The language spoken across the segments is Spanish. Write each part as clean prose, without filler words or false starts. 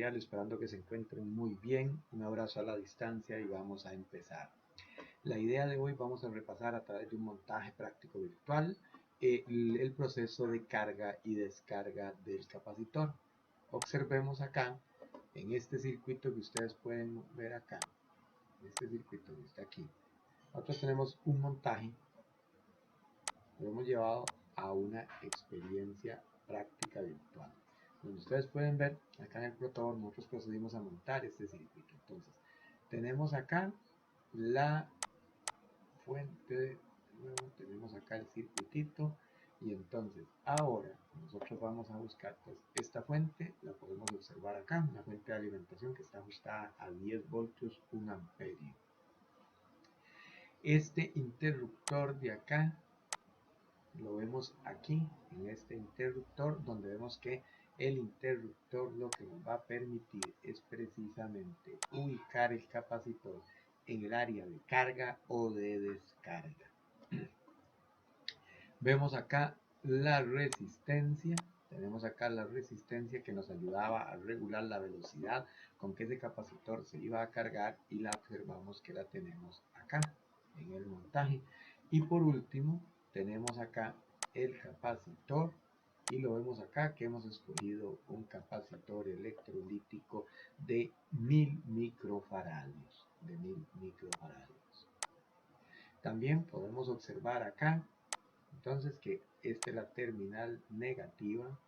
tutorial, esperando que se encuentren muy bien. Un abrazo a la distancia y vamos a empezar. La idea de hoy vamos a repasar a través de un montaje práctico virtual el proceso de carga y descarga del capacitor. Observemos acá, en este circuito que ustedes pueden ver acá, este circuito que está aquí, nosotros tenemos un montaje, lo hemos llevado a una experiencia práctica virtual. Donde ustedes pueden ver, acá en el protoboard nosotros procedimos a montar este circuito. Entonces, tenemos acá la fuente, tenemos acá el circuitito, y entonces ahora nosotros vamos a buscar, pues esta fuente la podemos observar acá, una fuente de alimentación que está ajustada a 10 voltios 1 amperio. Este interruptor de acá lo vemos aquí en este interruptor, donde vemos que el interruptor lo que nos va a permitir es precisamente ubicar el capacitor en el área de carga o de descarga. Vemos acá la resistencia, tenemos acá la resistencia que nos ayudaba a regular la velocidad con que ese capacitor se iba a cargar, y la observamos que la tenemos acá en el montaje. Y por último tenemos acá el capacitor, y lo vemos acá que hemos escogido un capacitor electrolítico de 1000 microfaradios, También podemos observar acá entonces que esta es la terminal negativa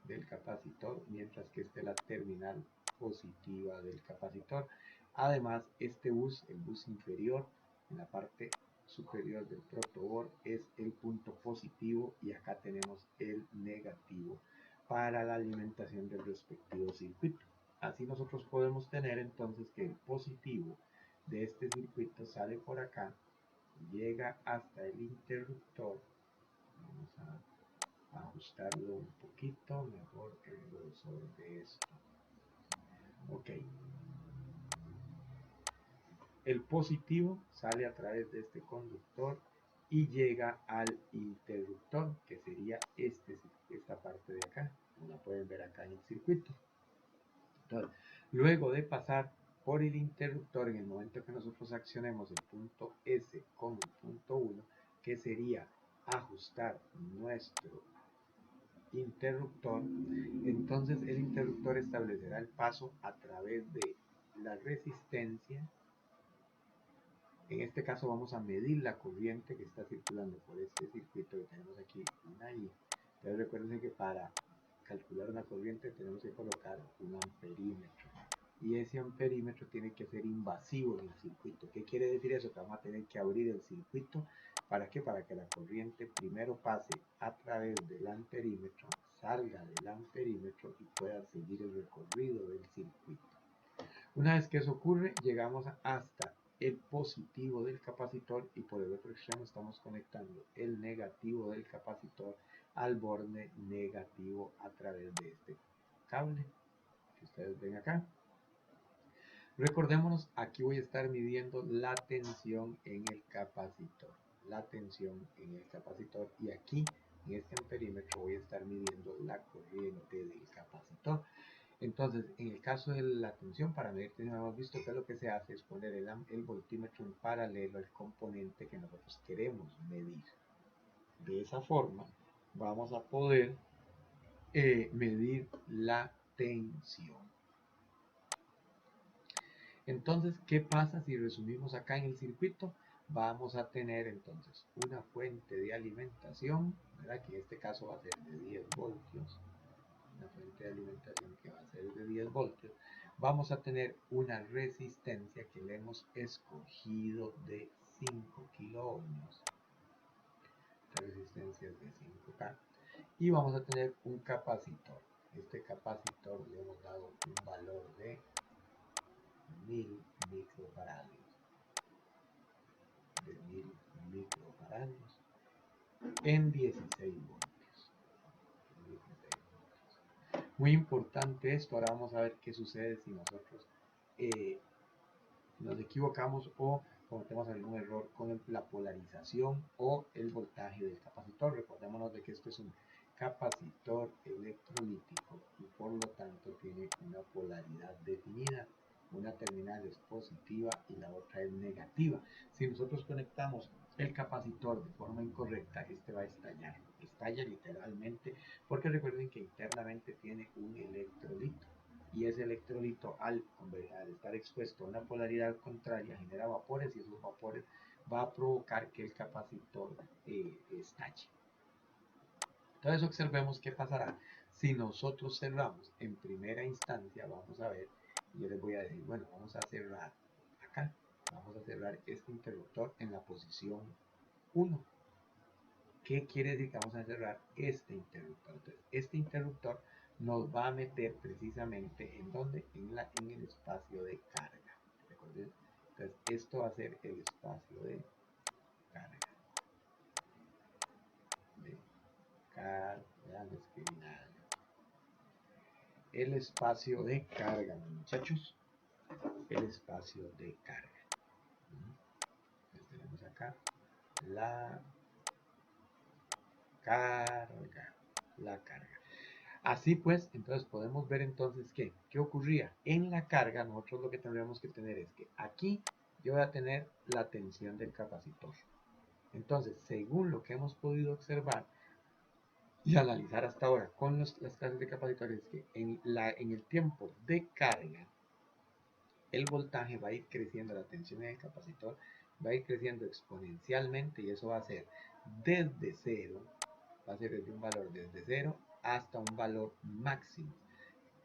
del capacitor, mientras que esta es la terminal positiva del capacitor. Además, este bus, el bus inferior, en la parte superior del protoboard, es el punto positivo, y acá tenemos el negativo para la alimentación del respectivo circuito. Así nosotros podemos tener entonces que el positivo de este circuito sale por acá, llega hasta el interruptor. Vamos a ajustarlo un poquito mejor el grosor de esto. Ok, el positivo sale a través de este conductor y llega al interruptor, que sería esta parte de acá, como la pueden ver acá en el circuito. Entonces, luego de pasar por el interruptor, en el momento que nosotros accionemos el punto S con el punto 1, que sería ajustar nuestro interruptor, entonces el interruptor establecerá el paso a través de la resistencia. En este caso vamos a medir la corriente que está circulando por este circuito que tenemos aquí, una I. Entonces recuerden que para calcular una corriente tenemos que colocar un amperímetro, y ese amperímetro tiene que ser invasivo en el circuito. ¿Qué quiere decir eso? Que vamos a tener que abrir el circuito. ¿Para qué? Para que la corriente primero pase a través del amperímetro, salga del amperímetro y pueda seguir el recorrido del circuito. Una vez que eso ocurre, llegamos hasta el positivo del capacitor, y por el otro extremo estamos conectando el negativo del capacitor al borde negativo a través de este cable que ustedes ven acá. Recordémonos, aquí voy a estar midiendo la tensión en el capacitor, y aquí en este amperímetro voy a estar midiendo la corriente del capacitor. Entonces, en el caso de la tensión, para medir tensión, hemos visto que lo que se hace es poner el voltímetro en paralelo al componente que nosotros queremos medir. De esa forma vamos a poder medir la tensión. Entonces, ¿qué pasa si resumimos acá en el circuito? Vamos a tener entonces una fuente de alimentación, ¿verdad? Que en este caso va a ser de 10 voltios. Una fuente de alimentación que va a ser de 10 voltios. Vamos a tener una resistencia que le hemos escogido de 5 kiloohmios. Esta resistencia es de 5K. Y vamos a tener un capacitor. Este capacitor le hemos dado un valor de 1000 microfaradios. De 1000 microfaradios en 16 voltios. Muy importante esto. Ahora vamos a ver qué sucede si nosotros nos equivocamos o cometemos algún error con la polarización o el voltaje del capacitor. Recordémonos de que esto es un capacitor electrolítico y por lo tanto tiene una polaridad definida. Una terminal es positiva y la otra es negativa. Si nosotros conectamos el capacitor de forma incorrecta, este va a estallar. Estalla literalmente porque recuerden que internamente tiene un electrolito. Y ese electrolito al estar expuesto a una polaridad contraria genera vapores y esos vapores va a provocar que el capacitor estalle. Entonces observemos qué pasará si nosotros cerramos en primera instancia. Vamos a ver, yo les voy a decir, bueno, vamos a cerrar acá, vamos a cerrar este interruptor en la posición 1. ¿Qué quiere decir que vamos a cerrar este interruptor? Entonces, este interruptor nos va a meter precisamente en donde, en el espacio de carga. ¿Recuerden? Entonces, esto va a ser el espacio de carga. El espacio de carga, muchachos. El espacio de carga. Entonces, tenemos acá la carga. La carga. Así pues, entonces podemos ver entonces que, ¿qué ocurría? En la carga, nosotros lo que tendríamos que tener es que aquí yo voy a tener la tensión del capacitor. Entonces, según lo que hemos podido observar y analizar hasta ahora con las clases de capacitores, es que en el tiempo de carga, el voltaje va a ir creciendo, la tensión en el capacitor va a ir creciendo exponencialmente y eso va a ser desde cero, va a ser desde un valor desde cero hasta un valor máximo,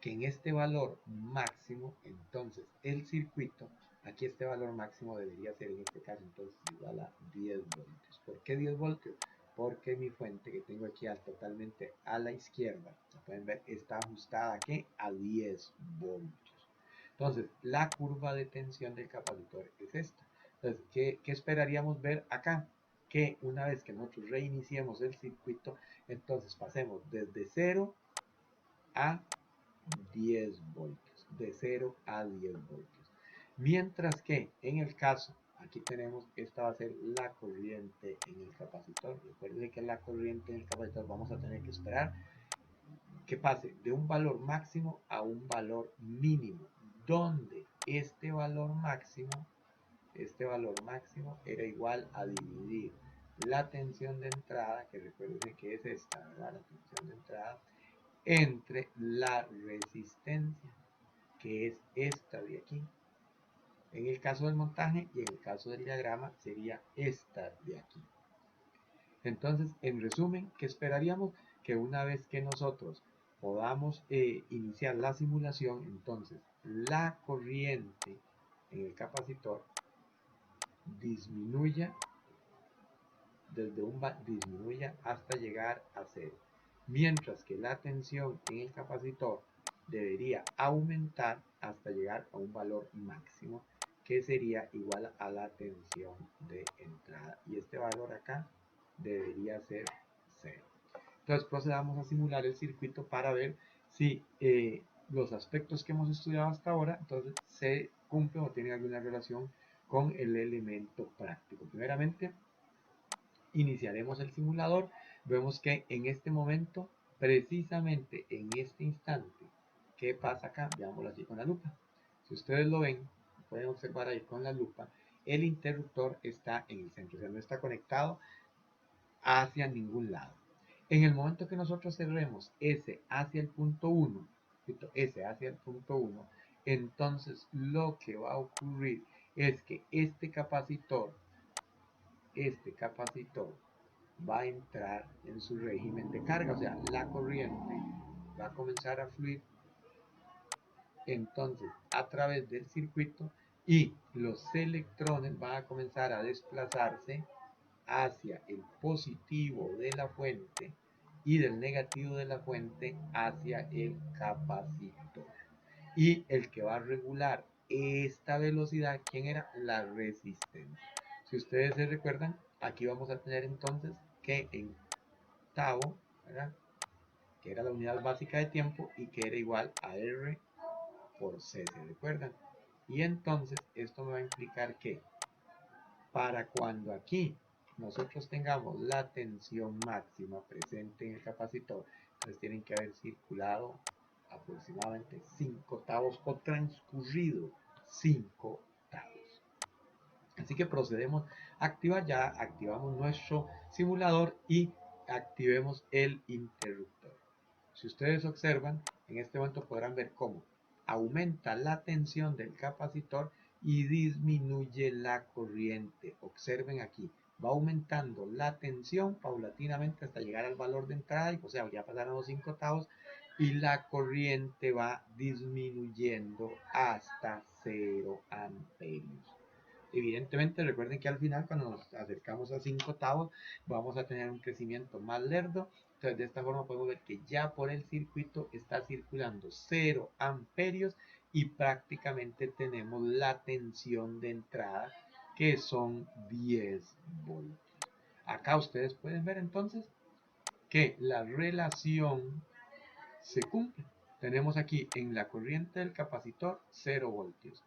que en este valor máximo entonces el circuito, aquí este valor máximo debería ser en este caso entonces igual a 10 voltios. ¿Por qué 10 voltios? Porque mi fuente que tengo aquí totalmente a la izquierda, como pueden ver, está ajustada aquí a 10 voltios. Entonces la curva de tensión del capacitor es esta. Entonces, ¿qué esperaríamos ver acá? Que una vez que nosotros reiniciemos el circuito, entonces pasemos desde 0 a 10 voltios, de 0 a 10 voltios. Mientras que en el caso, aquí tenemos, esta va a ser la corriente en el capacitor. Recuerden que la corriente en el capacitor vamos a tener que esperar que pase de un valor máximo a un valor mínimo, donde este valor máximo era igual a dividir la tensión de entrada, que recuerden que es esta, ¿verdad? La tensión de entrada, entre la resistencia, que es esta de aquí. En el caso del montaje y en el caso del diagrama sería esta de aquí. Entonces, en resumen, ¿qué esperaríamos? Que una vez que nosotros podamos iniciar la simulación, entonces la corriente en el capacitor disminuya hasta llegar a 0, mientras que la tensión en el capacitor debería aumentar hasta llegar a un valor máximo que sería igual a la tensión de entrada, y este valor acá debería ser 0. Entonces procedamos a simular el circuito para ver si los aspectos que hemos estudiado hasta ahora entonces se cumplen o tienen alguna relación con el elemento práctico. Primeramente, iniciaremos el simulador. Vemos que en este momento, precisamente en este instante, ¿qué pasa acá? Veámoslo así con la lupa. Si ustedes lo ven, pueden observar ahí con la lupa, el interruptor está en el centro, o sea, no está conectado hacia ningún lado. En el momento que nosotros cerremos S hacia el punto 1, entonces lo que va a ocurrir es que este capacitor va a entrar en su régimen de carga, o sea, la corriente va a comenzar a fluir entonces a través del circuito y los electrones van a comenzar a desplazarse hacia el positivo de la fuente y del negativo de la fuente hacia el capacitor. Y el que va a regular esta velocidad, ¿quién era? La resistencia. Si ustedes se recuerdan, aquí vamos a tener entonces que en tau, ¿verdad?, que era la unidad básica de tiempo y que era igual a R por C, ¿se recuerdan? Y entonces esto me va a implicar que para cuando aquí nosotros tengamos la tensión máxima presente en el capacitor, entonces tienen que haber circulado aproximadamente 5 octavos o transcurrido 5 octavos. Así que procedemos a activar, ya activamos nuestro simulador y activemos el interruptor. Si ustedes observan, en este momento podrán ver cómo aumenta la tensión del capacitor y disminuye la corriente. Observen aquí, va aumentando la tensión paulatinamente hasta llegar al valor de entrada, o sea, ya pasaron los 5 octavos, y la corriente va disminuyendo hasta 0 amperios. Evidentemente, recuerden que al final, cuando nos acercamos a 5 octavos, vamos a tener un crecimiento más lerdo. Entonces, de esta forma podemos ver que ya por el circuito está circulando 0 amperios y prácticamente tenemos la tensión de entrada, que son 10 voltios. Acá ustedes pueden ver entonces que la relación se cumple. Tenemos aquí en la corriente del capacitor 0 voltios.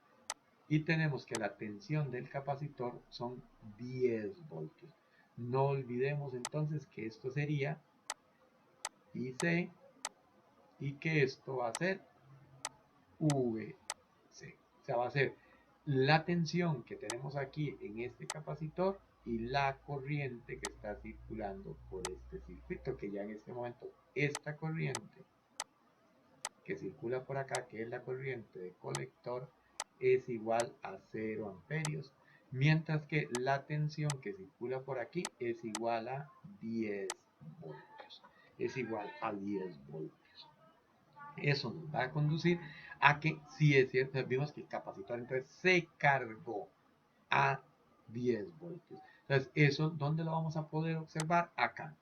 Y tenemos que la tensión del capacitor son 10 voltios. No olvidemos entonces que esto sería IC y que esto va a ser VC. O sea, va a ser la tensión que tenemos aquí en este capacitor y la corriente que está circulando por este circuito, que ya en este momento esta corriente que circula por acá, que es la corriente de colector, es igual a 0 amperios, mientras que la tensión que circula por aquí es igual a 10 voltios. Es igual a 10 voltios. Eso nos va a conducir a que, si es cierto, vimos que el capacitor entonces se cargó a 10 voltios. Entonces, eso, ¿dónde lo vamos a poder observar? Acá.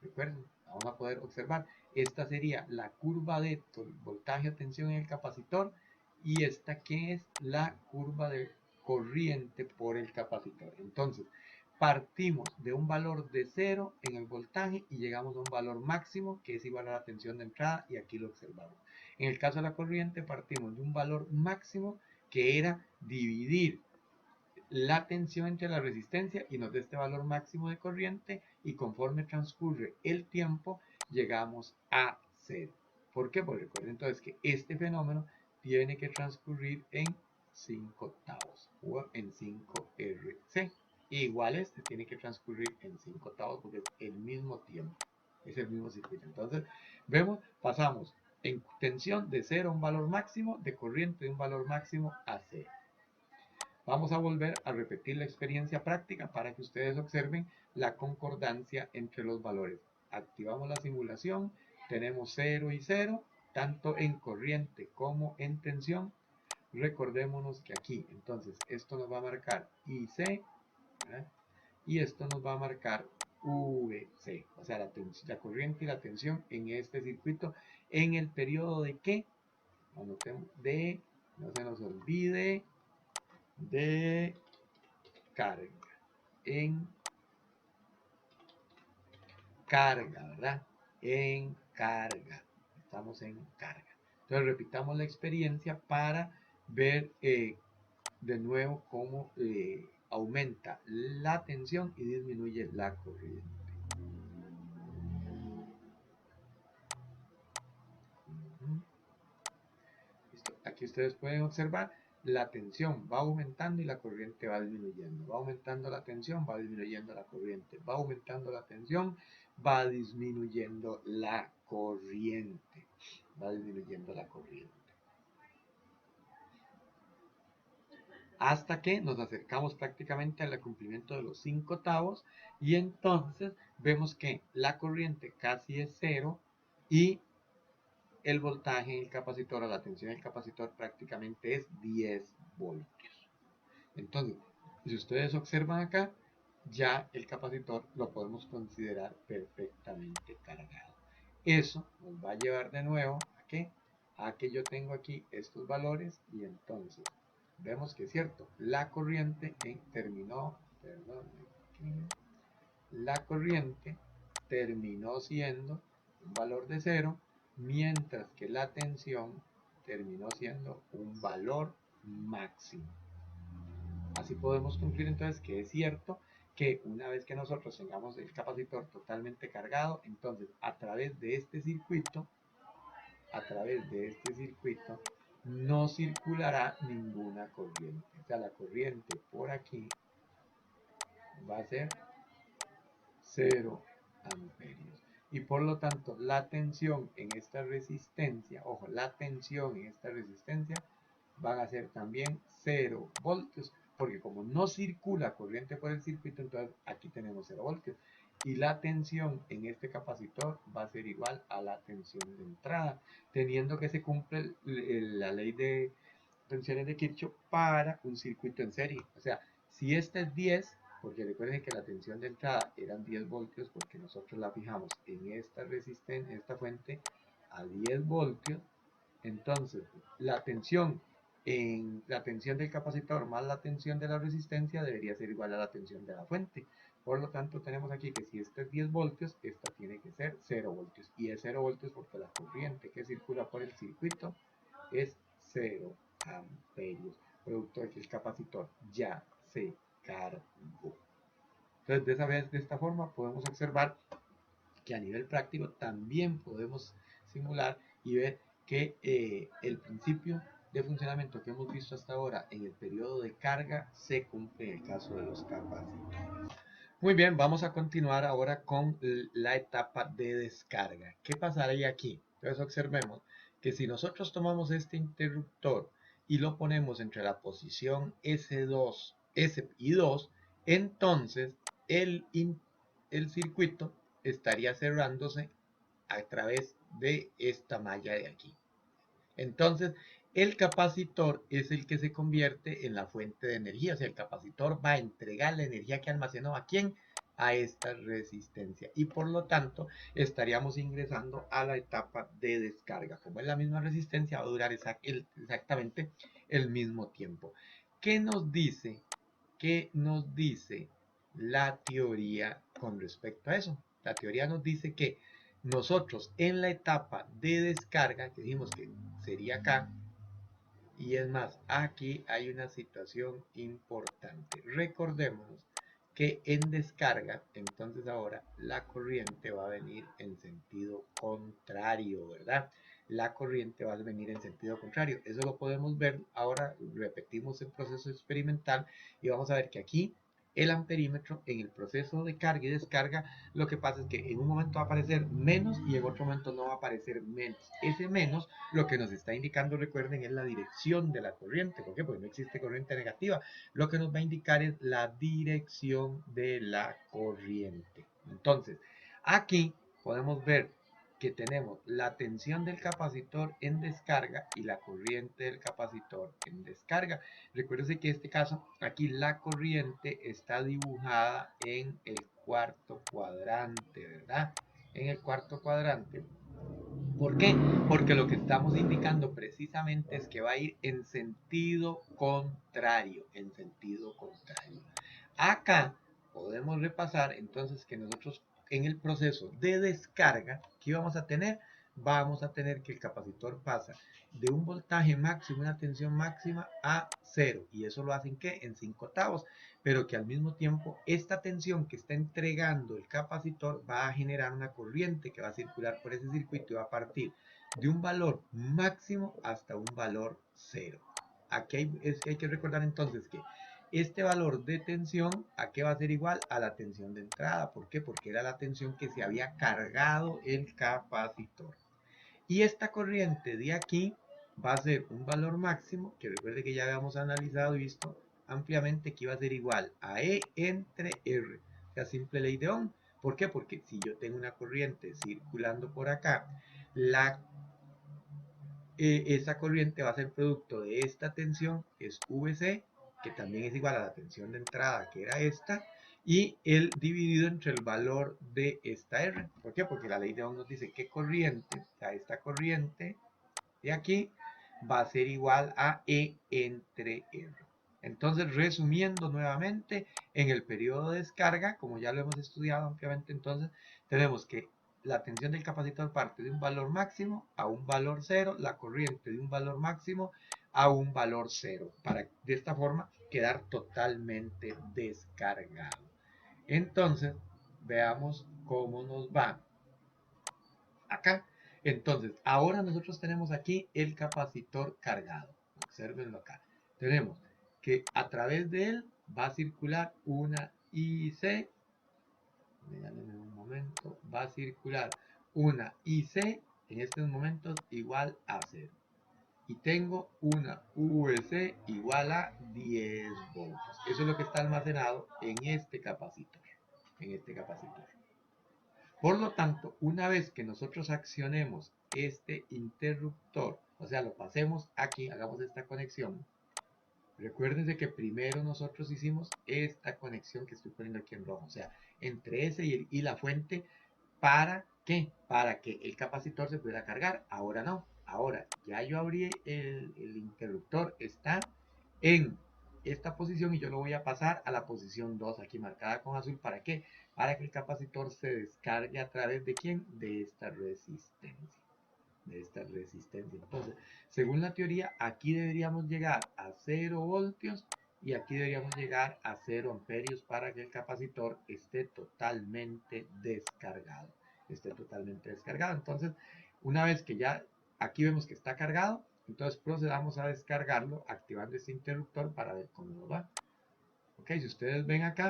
Recuerden, vamos a poder observar, esta sería la curva de voltaje a tensión en el capacitor y esta que es la curva de corriente por el capacitor. Entonces, partimos de un valor de 0 en el voltaje y llegamos a un valor máximo que es igual a la tensión de entrada y aquí lo observamos. En el caso de la corriente partimos de un valor máximo que era dividir la tensión entre la resistencia y nos da este valor máximo de corriente y conforme transcurre el tiempo llegamos a 0. ¿Por qué? Porque recuerden entonces que este fenómeno tiene que transcurrir en 5 octavos o en 5 RC. Igual este tiene que transcurrir en 5 octavos porque es el mismo tiempo, es el mismo circuito. Entonces vemos, pasamos en tensión de 0 a un valor máximo, de corriente de un valor máximo a 0. Vamos a volver a repetir la experiencia práctica para que ustedes observen la concordancia entre los valores. Activamos la simulación, tenemos 0 y 0, tanto en corriente como en tensión. Recordémonos que aquí, entonces, esto nos va a marcar IC, ¿verdad? Y esto nos va a marcar VC, o sea, la corriente y la tensión en este circuito, en el periodo de ¿qué? Anotemos de, no se nos olvide, de carga, en carga, ¿verdad? En carga, estamos en carga. Entonces repitamos la experiencia para ver de nuevo cómo aumenta la tensión y disminuye la corriente. Listo. Aquí ustedes pueden observar la tensión va aumentando y la corriente va disminuyendo. Va aumentando la tensión, va disminuyendo la corriente. Va aumentando la tensión, va disminuyendo la corriente. Va disminuyendo la corriente. Hasta que nos acercamos prácticamente al cumplimiento de los 5 octavos y entonces vemos que la corriente casi es 0 y el voltaje en el capacitor o la tensión en el capacitor prácticamente es 10 voltios. Entonces, si ustedes observan acá, ya el capacitor lo podemos considerar perfectamente cargado. Eso nos va a llevar de nuevo a ¿qué? A que yo tengo aquí estos valores y entonces vemos que es cierto, la corriente terminó, perdón, la corriente terminó siendo un valor de 0, mientras que la tensión terminó siendo un valor máximo. Así podemos concluir entonces que es cierto que una vez que nosotros tengamos el capacitor totalmente cargado, entonces a través de este circuito, no circulará ninguna corriente. O sea, la corriente por aquí va a ser 0 amperios. Y por lo tanto, la tensión en esta resistencia, ojo, la tensión en esta resistencia van a ser también 0 voltios, porque como no circula corriente por el circuito, entonces aquí tenemos 0 voltios. Y la tensión en este capacitor va a ser igual a la tensión de entrada, teniendo que se cumple la ley de tensiones de Kirchhoff para un circuito en serie. O sea, si este es 10, porque recuerden que la tensión de entrada eran 10 voltios, porque nosotros la fijamos en esta resistencia, en esta fuente, a 10 voltios, entonces la tensión del capacitor más la tensión de la resistencia debería ser igual a la tensión de la fuente. Por lo tanto, tenemos aquí que si este es 10 voltios, esta tiene que ser 0 voltios. Y es 0 voltios porque la corriente que circula por el circuito es 0 amperios, producto de que el capacitor ya se cargó. Entonces, de esta forma podemos observar que a nivel práctico también podemos simular y ver que el principio de funcionamiento que hemos visto hasta ahora en el periodo de carga se cumple en el caso de los capacitores. Muy bien, vamos a continuar ahora con la etapa de descarga. ¿Qué pasaría aquí? Entonces observemos que si nosotros tomamos este interruptor y lo ponemos entre la posición S2 y 2, entonces el circuito estaría cerrándose a través de esta malla de aquí. Entonces, el capacitor es el que se convierte en la fuente de energía. O sea, el capacitor va a entregar la energía que almacenó ¿a quién? A esta resistencia. Y por lo tanto, estaríamos ingresando a la etapa de descarga. Como es la misma resistencia, va a durar exactamente el mismo tiempo. ¿Qué nos dice? ¿Qué nos dice la teoría con respecto a eso? La teoría nos dice que nosotros en la etapa de descarga, que dijimos que sería acá, y es más, aquí hay una situación importante. Recordémonos que en descarga, entonces ahora la corriente va a venir en sentido contrario, ¿verdad? La corriente va a venir en sentido contrario. Eso lo podemos ver. Ahora repetimos el proceso experimental y vamos a ver que aquí el amperímetro en el proceso de carga y descarga, lo que pasa es que en un momento va a aparecer menos y en otro momento no va a aparecer menos. Ese menos lo que nos está indicando, recuerden, es la dirección de la corriente. ¿Por qué? Porque no existe corriente negativa. Lo que nos va a indicar es la dirección de la corriente. Entonces, aquí podemos ver que tenemos la tensión del capacitor en descarga y la corriente del capacitor en descarga. Recuérdense que en este caso, aquí la corriente está dibujada en el cuarto cuadrante, ¿verdad? En el cuarto cuadrante. ¿Por qué? Porque lo que estamos indicando precisamente es que va a ir en sentido contrario, Acá podemos repasar entonces que nosotros en el proceso de descarga, ¿qué vamos a tener? Vamos a tener que el capacitor pasa de un voltaje máximo, una tensión máxima a 0. Y eso lo hacen ¿qué? En 5/8. Pero que al mismo tiempo esta tensión que está entregando el capacitor va a generar una corriente que va a circular por ese circuito y va a partir de un valor máximo hasta un valor 0. Aquí hay que recordar entonces que este valor de tensión, ¿a qué va a ser igual? A la tensión de entrada. ¿Por qué? Porque era la tensión que se había cargado el capacitor. Y esta corriente de aquí va a ser un valor máximo, que recuerde que ya habíamos analizado y visto ampliamente que iba a ser igual a E entre R. O sea, simple ley de Ohm. ¿Por qué? Porque si yo tengo una corriente circulando por acá, esa corriente va a ser producto de esta tensión, que es VC, que también es igual a la tensión de entrada, que era esta, y el dividido entre el valor de esta R. ¿Por qué? Porque la ley de Ohm nos dice que corriente, o sea, esta corriente de aquí, va a ser igual a E entre R. Entonces, resumiendo nuevamente, en el periodo de descarga, como ya lo hemos estudiado ampliamente, entonces tenemos que la tensión del capacitor parte de un valor máximo a un valor 0, la corriente de un valor máximo a un valor 0, para de esta forma quedar totalmente descargado. Entonces, veamos cómo nos va acá. Entonces, ahora nosotros tenemos aquí el capacitor cargado. Observenlo acá. Tenemos que a través de él va a circular una IC. Déjenme un momento. Va a circular una IC en estos momentos igual a 0. Y tengo una VC igual a 10 voltios. Eso es lo que está almacenado en este capacitor. En este capacitor. Por lo tanto, una vez que nosotros accionemos este interruptor, o sea, lo pasemos aquí, hagamos esta conexión. Recuérdense que primero nosotros hicimos esta conexión que estoy poniendo aquí en rojo, o sea, entre ese y la fuente. ¿Para qué? Para que el capacitor se pudiera cargar. Ahora no. Ahora ya yo abrí el interruptor. Está en esta posición y yo lo voy a pasar a la posición 2 aquí marcada con azul. ¿Para qué? Para que el capacitor se descargue a través de ¿quién? De esta resistencia. De esta resistencia. Entonces, según la teoría, aquí deberíamos llegar a 0 voltios y aquí deberíamos llegar a 0 amperios para que el capacitor esté totalmente descargado. Entonces, una vez que ya aquí vemos que está cargado, entonces procedamos a descargarlo activando este interruptor para ver cómo nos va. Ok, si ustedes ven acá,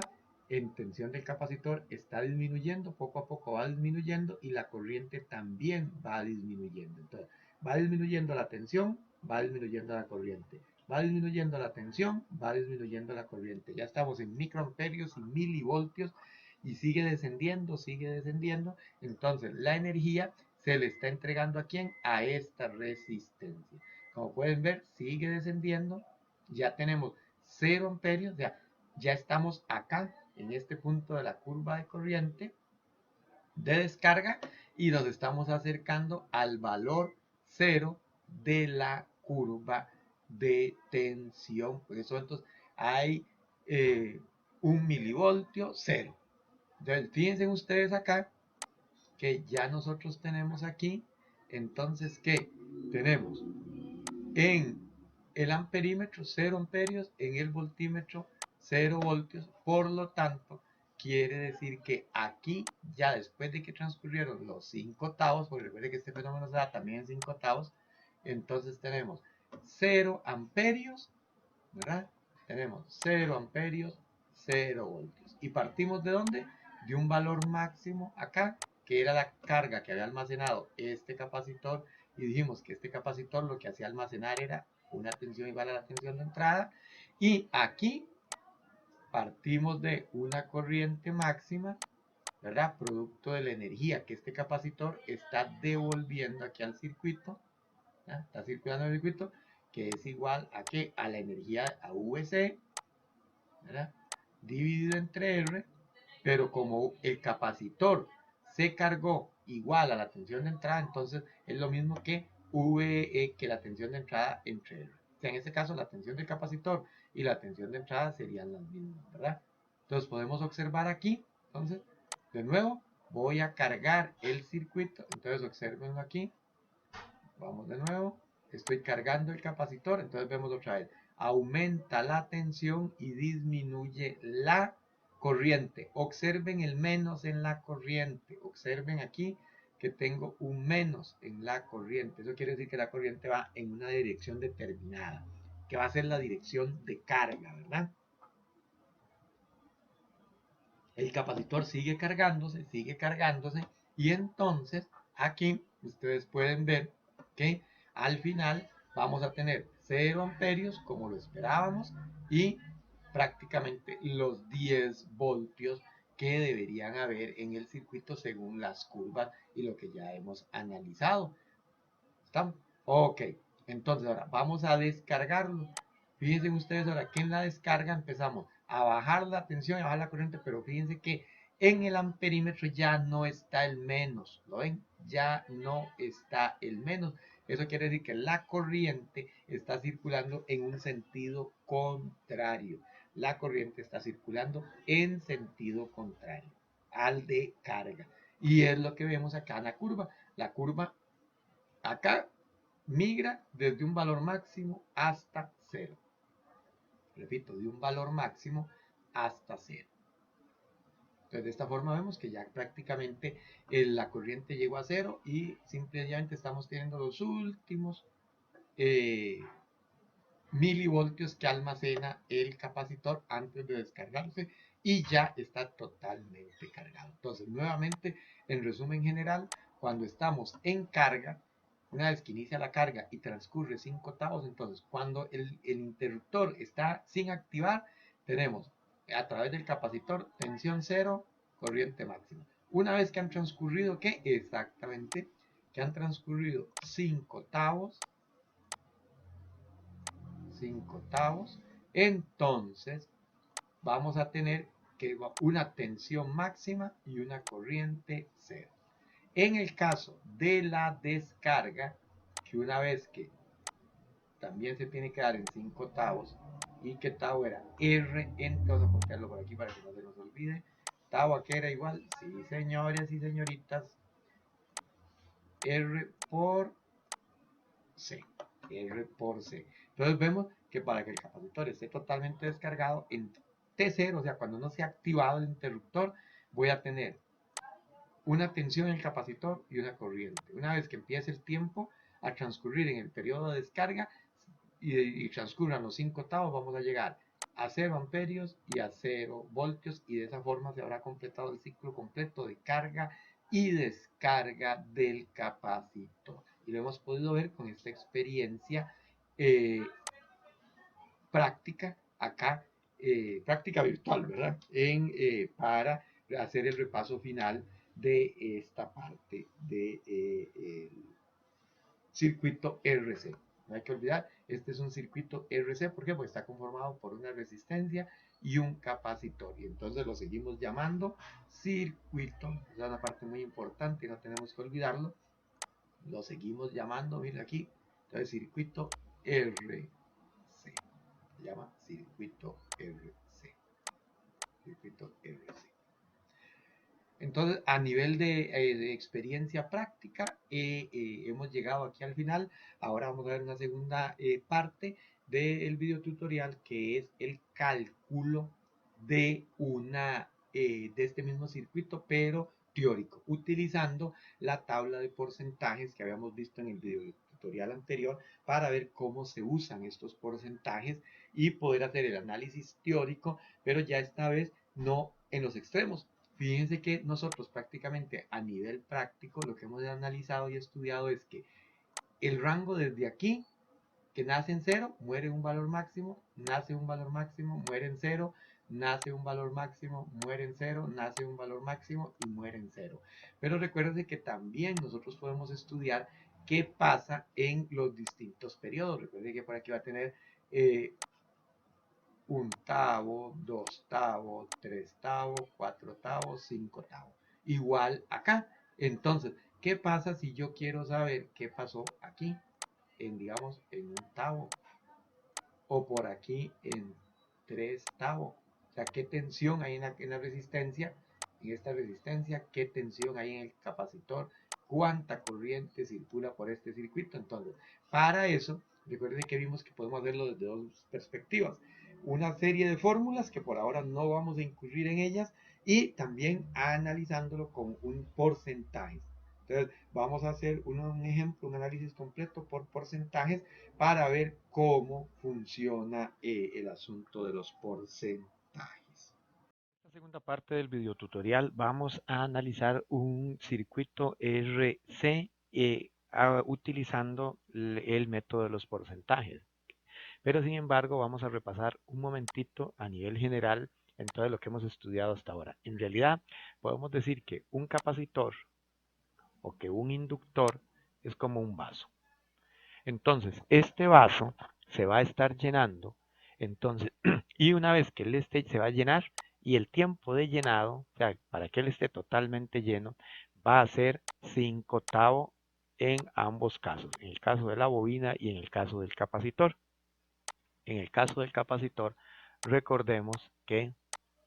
en tensión del capacitor está disminuyendo, poco a poco va disminuyendo y la corriente también va disminuyendo. Entonces, va disminuyendo la tensión, va disminuyendo la corriente. Va disminuyendo la tensión, va disminuyendo la corriente. Ya estamos en microamperios y milivoltios y sigue descendiendo, sigue descendiendo. Entonces, la energía se le está entregando ¿a quién? A esta resistencia. Como pueden ver, sigue descendiendo. Ya tenemos 0 amperios, o sea, ya estamos acá en este punto de la curva de corriente de descarga y nos estamos acercando al valor 0 de la curva de tensión. Por eso entonces hay 1 milivoltio 0. Entonces fíjense ustedes acá que ya nosotros tenemos aquí, entonces que tenemos en el amperímetro 0 amperios, en el voltímetro 0 voltios. Por lo tanto, quiere decir que aquí, ya después de que transcurrieron los 5 octavos, porque recuerde que este fenómeno se da también en 5 octavos, entonces tenemos 0 amperios, ¿verdad? Tenemos 0 amperios, 0 voltios. ¿Y partimos de dónde? De un valor máximo acá, que era la carga que había almacenado este capacitor, y dijimos que este capacitor lo que hacía almacenar era una tensión igual a la tensión de entrada, y aquí partimos de una corriente máxima, ¿verdad? Producto de la energía que este capacitor está devolviendo aquí al circuito, ¿verdad? Está circulando en el circuito, que es igual a que a la energía a VC, ¿verdad? Dividido entre R, pero como el capacitor se cargó igual a la tensión de entrada, entonces es lo mismo que VE, que la tensión de entrada entre R. O sea, en este caso la tensión del capacitor y la tensión de entrada serían las mismas, ¿verdad? Entonces podemos observar aquí, entonces, de nuevo, voy a cargar el circuito, entonces observen aquí, vamos de nuevo, estoy cargando el capacitor, entonces vemos otra vez, aumenta la tensión y disminuye la corriente. Observen el menos en la corriente, observen aquí que tengo un menos en la corriente, eso quiere decir que la corriente va en una dirección determinada, que va a ser la dirección de carga, ¿verdad? El capacitor sigue cargándose y entonces aquí ustedes pueden ver que al final vamos a tener 0 amperios como lo esperábamos y prácticamente los 10 voltios que deberían haber en el circuito según las curvas y lo que ya hemos analizado. ¿Estamos? Ok, entonces ahora vamos a descargarlo. Fíjense ustedes ahora que en la descarga empezamos a bajar la tensión y a bajar la corriente, pero fíjense que en el amperímetro ya no está el menos, ¿lo ven? Ya no está el menos. Eso quiere decir que la corriente está circulando en un sentido contrario. La corriente está circulando en sentido contrario al de carga. Y es lo que vemos acá en la curva. La curva acá migra desde un valor máximo hasta 0. Repito, de un valor máximo hasta 0. Entonces de esta forma vemos que ya prácticamente la corriente llegó a cero y simplemente estamos teniendo los últimos milivoltios que almacena el capacitor antes de descargarse y ya está totalmente cargado. Entonces, nuevamente, en resumen general, cuando estamos en carga, una vez que inicia la carga y transcurre 5 octavos, entonces cuando el interruptor está sin activar, tenemos a través del capacitor tensión cero, corriente máxima. Una vez que han transcurrido, ¿qué? Exactamente, que han transcurrido 5 octavos, entonces vamos a tener que una tensión máxima y una corriente cero. En el caso de la descarga, que una vez que también se tiene que dar en 5 octavos, y que tau era R, entonces vamos a ponerlo por aquí para que no se nos olvide. Tau aquí era igual, sí señores y señoritas, R por C. R por C. Entonces vemos que para que el capacitor esté totalmente descargado en T0, o sea, cuando no se ha activado el interruptor, voy a tener una tensión en el capacitor y una corriente. Una vez que empiece el tiempo a transcurrir en el periodo de descarga y transcurran los 5 octavos, vamos a llegar a 0 amperios y a 0 voltios, y de esa forma se habrá completado el ciclo completo de carga y descarga del capacitor. Y lo hemos podido ver con esta experiencia práctica acá, práctica virtual, ¿verdad? Para hacer el repaso final de esta parte del circuito RC. No hay que olvidar, este es un circuito RC, ¿por qué? Porque está conformado por una resistencia y un capacitor, y entonces lo seguimos llamando circuito. Esa es una parte muy importante y no tenemos que olvidarlo. Lo seguimos llamando, miren aquí, entonces circuito RC. Se llama circuito RC. Circuito RC. Entonces, a nivel de experiencia práctica, hemos llegado aquí al final. Ahora vamos a ver una segunda parte del video tutorial, que es el cálculo de de este mismo circuito, pero teórico, utilizando la tabla de porcentajes que habíamos visto en el video tutorial anterior, para ver cómo se usan estos porcentajes y poder hacer el análisis teórico, pero ya esta vez no en los extremos. Fíjense que nosotros prácticamente a nivel práctico lo que hemos analizado y estudiado es que el rango desde aquí, que nace en 0, muere un valor máximo, nace un valor máximo, muere en 0, nace un valor máximo, muere en 0, nace un valor máximo y muere en 0. Pero recuerden que también nosotros podemos estudiar qué pasa en los distintos periodos. Recuerden que por aquí va a tener un tavo, 2 tavos, 3 tavos, 4 tavos, 5 tavos. Igual acá. Entonces, ¿qué pasa si yo quiero saber qué pasó aquí? Digamos, en un tavo. O por aquí en 3 tavos. O sea, ¿qué tensión hay en la resistencia? En esta resistencia, ¿qué tensión hay en el capacitor? ¿Cuánta corriente circula por este circuito? Entonces, para eso, recuerden que vimos que podemos verlo desde dos perspectivas. Una serie de fórmulas que por ahora no vamos a incurrir en ellas, y también analizándolo con un porcentaje. Entonces, vamos a hacer un ejemplo, un análisis completo por porcentajes, para ver cómo funciona el asunto de los porcentajes. En esta segunda parte del video tutorial vamos a analizar un circuito RC utilizando el método de los porcentajes. Pero sin embargo vamos a repasar un momentito a nivel general en todo lo que hemos estudiado hasta ahora. En realidad podemos decir que un capacitor o que un inductor es como un vaso. Entonces, este vaso se va a estar llenando, entonces, y una vez que él se va a llenar, y el tiempo de llenado, o sea, para que él esté totalmente lleno, va a ser 5 tau en ambos casos, en el caso de la bobina y en el caso del capacitor. En el caso del capacitor, recordemos que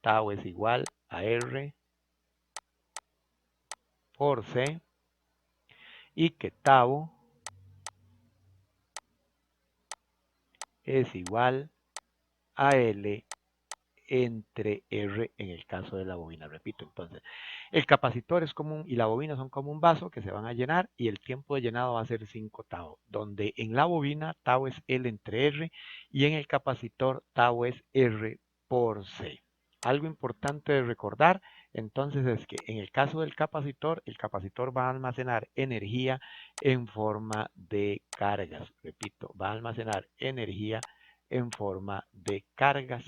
tau es igual a R por C, y que tau es igual a L entre R en el caso de la bobina. Repito, entonces, el capacitor es como y la bobina son como un vaso que se van a llenar y el tiempo de llenado va a ser 5 tau, donde en la bobina tau es L entre R y en el capacitor tau es R por C. Algo importante de recordar entonces es que en el caso del capacitor, el capacitor va a almacenar energía en forma de cargas. Repito, va a almacenar energía en forma de cargas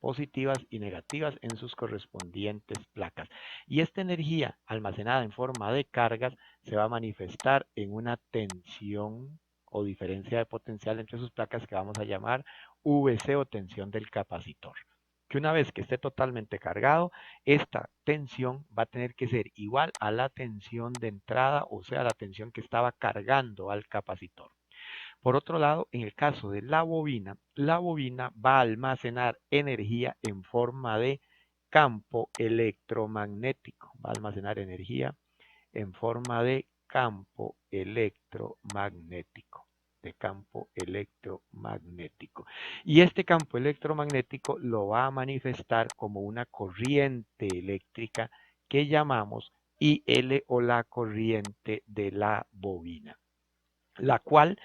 positivas y negativas en sus correspondientes placas. Y esta energía almacenada en forma de cargas se va a manifestar en una tensión o diferencia de potencial entre sus placas que vamos a llamar VC o tensión del capacitor. Que una vez que esté totalmente cargado, esta tensión va a tener que ser igual a la tensión de entrada, o sea, la tensión que estaba cargando al capacitor. Por otro lado, en el caso de la bobina va a almacenar energía en forma de campo electromagnético. Va a almacenar energía en forma de campo electromagnético. Y este campo electromagnético lo va a manifestar como una corriente eléctrica que llamamos IL o la corriente de la bobina, la cual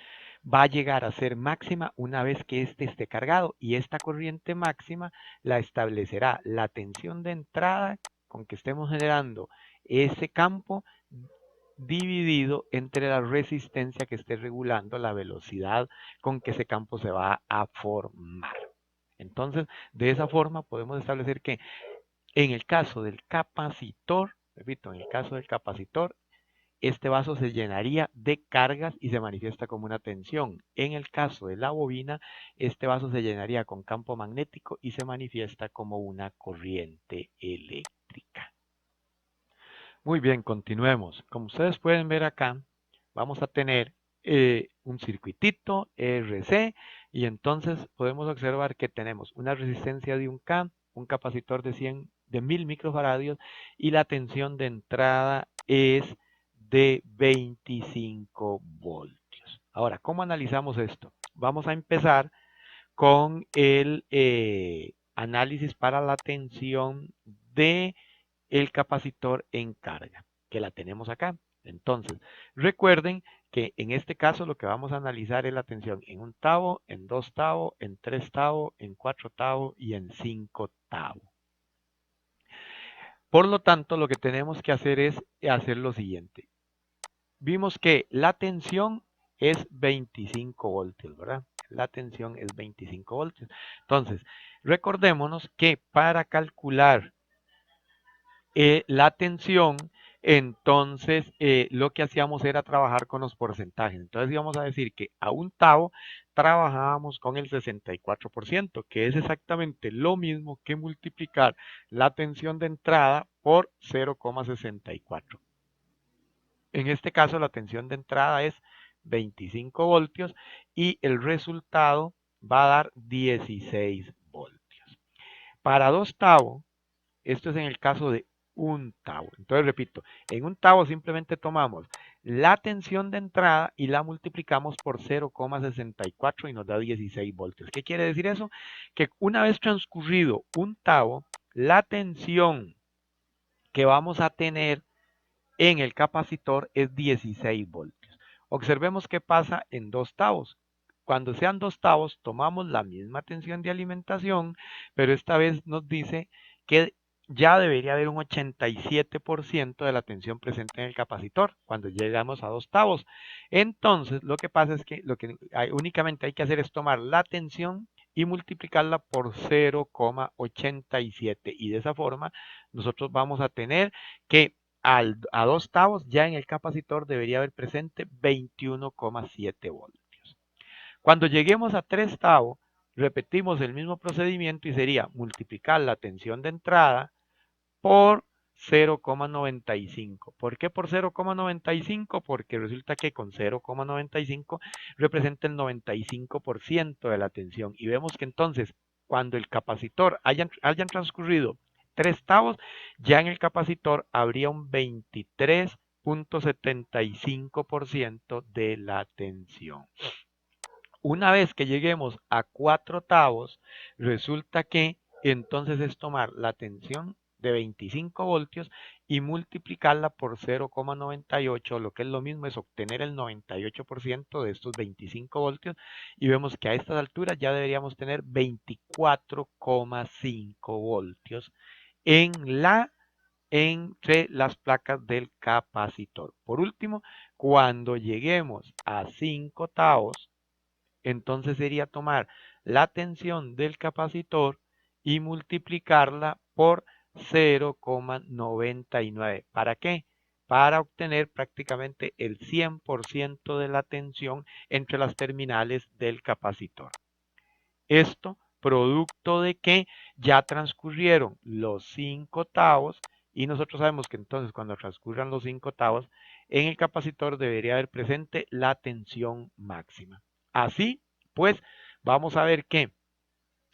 va a llegar a ser máxima una vez que éste esté cargado, y esta corriente máxima la establecerá la tensión de entrada con que estemos generando ese campo dividido entre la resistencia que esté regulando la velocidad con que ese campo se va a formar. Entonces, de esa forma podemos establecer que en el caso del capacitor, repito, en el caso del capacitor, este vaso se llenaría de cargas y se manifiesta como una tensión. En el caso de la bobina, este vaso se llenaría con campo magnético y se manifiesta como una corriente eléctrica. Muy bien, continuemos. Como ustedes pueden ver acá, vamos a tener un circuitito RC y entonces podemos observar que tenemos una resistencia de 1K, un capacitor de 1000 microfaradios y la tensión de entrada es de 25 voltios. Ahora, ¿cómo analizamos esto? Vamos a empezar con el análisis para la tensión de el capacitor en carga, que la tenemos acá. Entonces, recuerden que en este caso lo que vamos a analizar es la tensión en 1 tavo, en 2 tavo, en 3 tavo, en 4 tavo y en 5 tavo. Por lo tanto, lo que tenemos que hacer es hacer lo siguiente. Vimos que la tensión es 25 voltios, ¿verdad? La tensión es 25 voltios. Entonces, recordémonos que para calcular la tensión, entonces lo que hacíamos era trabajar con los porcentajes. Entonces íbamos a decir que a 1 tavo trabajábamos con el 64%, que es exactamente lo mismo que multiplicar la tensión de entrada por 0,64. En este caso la tensión de entrada es 25 voltios y el resultado va a dar 16 voltios. Para 2 tavo, esto es en el caso de 1 tavo. Entonces repito, en 1 tavo simplemente tomamos la tensión de entrada y la multiplicamos por 0,64 y nos da 16 voltios. ¿Qué quiere decir eso? Que una vez transcurrido 1 tavo, la tensión que vamos a tener en el capacitor es 16 voltios. Observemos qué pasa en 2 tavos. Cuando sean 2 tavos, tomamos la misma tensión de alimentación, pero esta vez nos dice que ya debería haber un 87% de la tensión presente en el capacitor cuando llegamos a 2 tavos. Entonces, lo que pasa es que únicamente hay que hacer es tomar la tensión y multiplicarla por 0,87 y de esa forma nosotros vamos a tener que a 2 tavos ya en el capacitor debería haber presente 21,7 voltios. Cuando lleguemos a 3 tavos, repetimos el mismo procedimiento y sería multiplicar la tensión de entrada por 0,95. ¿Por qué por 0,95? Porque resulta que con 0,95 representa el 95% de la tensión. Y vemos que entonces, cuando el capacitor hayan transcurrido 3 tavos, ya en el capacitor habría un 23,75% de la tensión. Una vez que lleguemos a 4/8, resulta que entonces es tomar la tensión de 25 voltios y multiplicarla por 0,98, lo que es lo mismo es obtener el 98% de estos 25 voltios y vemos que a estas alturas ya deberíamos tener 24,5 voltios entre las placas del capacitor. Por último, cuando lleguemos a 5/8, entonces sería tomar la tensión del capacitor y multiplicarla por 0,99. ¿Para qué? Para obtener prácticamente el 100% de la tensión entre las terminales del capacitor. Esto producto de que ya transcurrieron los 5/8 y nosotros sabemos que entonces cuando transcurran los 5/8 en el capacitor debería haber presente la tensión máxima. Así pues, vamos a ver que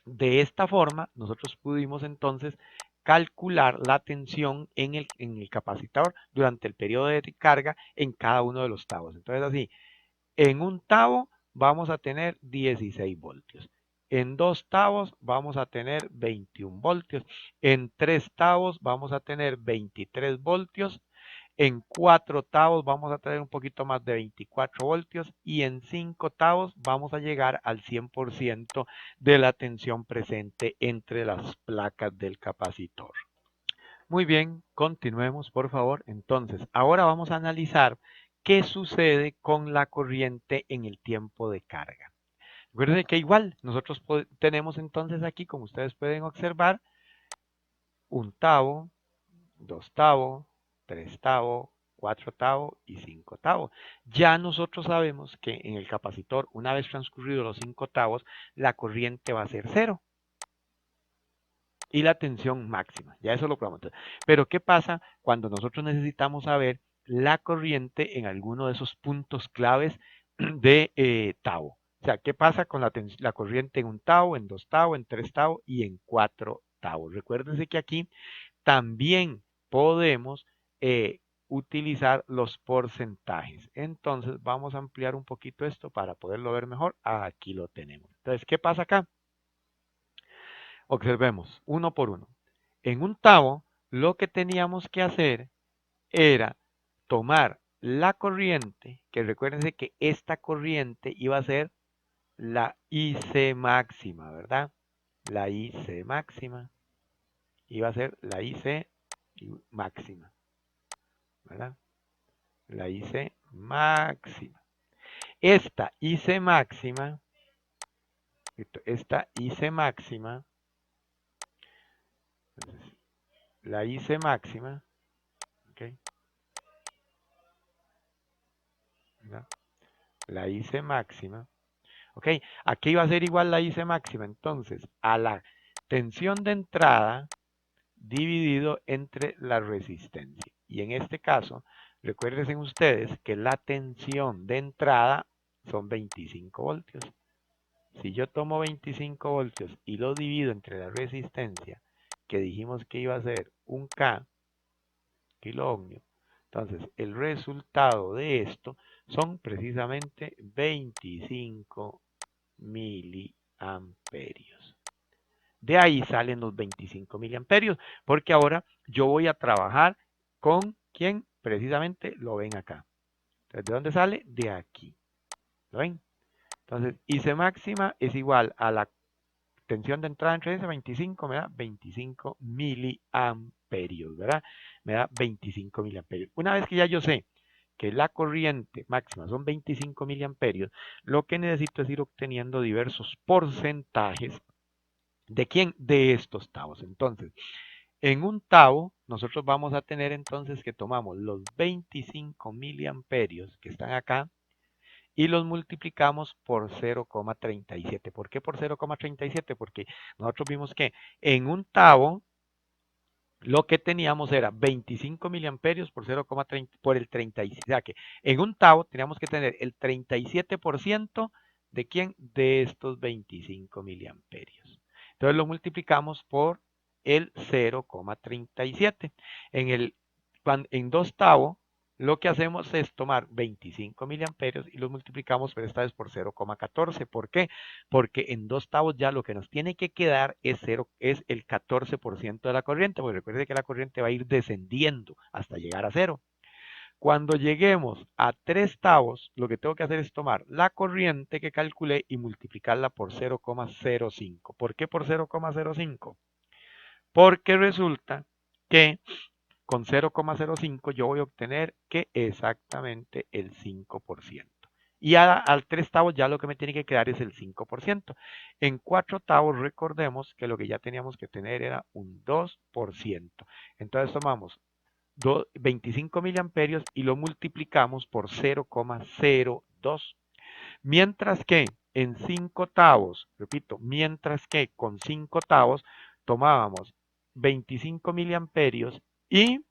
de esta forma nosotros pudimos entonces calcular la tensión en el capacitor durante el periodo de carga en cada uno de los tavos. Entonces así, en 1/8 vamos a tener 16 voltios. En 2/8 vamos a tener 21 voltios. En 3/8 vamos a tener 23 voltios. En 4/8 vamos a tener un poquito más de 24 voltios. Y en 5/8 vamos a llegar al 100% de la tensión presente entre las placas del capacitor. Muy bien, continuemos por favor. Entonces, ahora vamos a analizar qué sucede con la corriente en el tiempo de carga. Recuerden que igual nosotros tenemos entonces aquí, como ustedes pueden observar, 1/8, 2/8, 3/8, 4/8 y 5/8. Ya nosotros sabemos que en el capacitor, una vez transcurridos los 5/8, la corriente va a ser 0 y la tensión máxima. Ya eso lo probamos. Pero ¿qué pasa cuando nosotros necesitamos saber la corriente en alguno de esos puntos claves de tau? O sea, ¿qué pasa con la corriente en 1/8, en 2/8, en 3/8 y en 4/8? Recuérdense que aquí también podemos utilizar los porcentajes. Entonces vamos a ampliar un poquito esto para poderlo ver mejor. Aquí lo tenemos. Entonces, ¿qué pasa acá? Observemos uno por uno. En 1/8, lo que teníamos que hacer era tomar la corriente, que recuérdense que esta corriente iba a ser la IC máxima, ¿verdad? La IC máxima. Iba a ser la IC máxima, ¿verdad? La IC máxima. Esta IC máxima, la IC máxima, ¿ok? ¿Verdad? La IC máxima. Ok, aquí va a ser igual la IC máxima, entonces, a la tensión de entrada dividido entre la resistencia. Y en este caso, recuerden ustedes que la tensión de entrada son 25 voltios. Si yo tomo 25 voltios y lo divido entre la resistencia, que dijimos que iba a ser un K kilo ohmio, entonces el resultado de esto son precisamente 25 miliamperios. De ahí salen los 25 miliamperios, porque ahora yo voy a trabajar con ¿quién? Precisamente lo ven acá. Entonces, ¿de dónde sale? De aquí. ¿Lo ven? Entonces, IC máxima es igual a la tensión de entrada entre ese 25, me da 25 miliamperios, ¿verdad? Me da 25 miliamperios. Una vez que ya yo sé que la corriente máxima son 25 miliamperios, lo que necesito es ir obteniendo diversos porcentajes. ¿De quién? De estos tavos. Entonces, en 1/8, nosotros vamos a tener entonces que tomamos los 25 miliamperios que están acá y los multiplicamos por 0,37. ¿Por qué por 0,37? Porque nosotros vimos que en 1/8 lo que teníamos era 25 miliamperios por 0,30 por el 37. O sea que en 1/8 teníamos que tener el 37% de quién? De estos 25 miliamperios. Entonces lo multiplicamos por el 0,37. En 2/8 lo que hacemos es tomar 25 miliamperios y los multiplicamos, pero esta vez por 0,14. ¿Por qué? Porque en 2 tavos ya lo que nos tiene que quedar es el 14% de la corriente, porque recuerde que la corriente va a ir descendiendo hasta llegar a 0. Cuando lleguemos a 3 tavos, lo que tengo que hacer es tomar la corriente que calculé y multiplicarla por 0,05. ¿Por qué por 0,05? Porque resulta que con 0,05 yo voy a obtener que exactamente el 5%. Y al 3 tavos ya lo que me tiene que quedar es el 5%. En 4 tavos recordemos que lo que ya teníamos que tener era un 2%. Entonces tomamos 25 miliamperios y lo multiplicamos por 0,02. Mientras que en 5 tavos, repito, mientras que con 5 tavos tomábamos 25 miliamperios y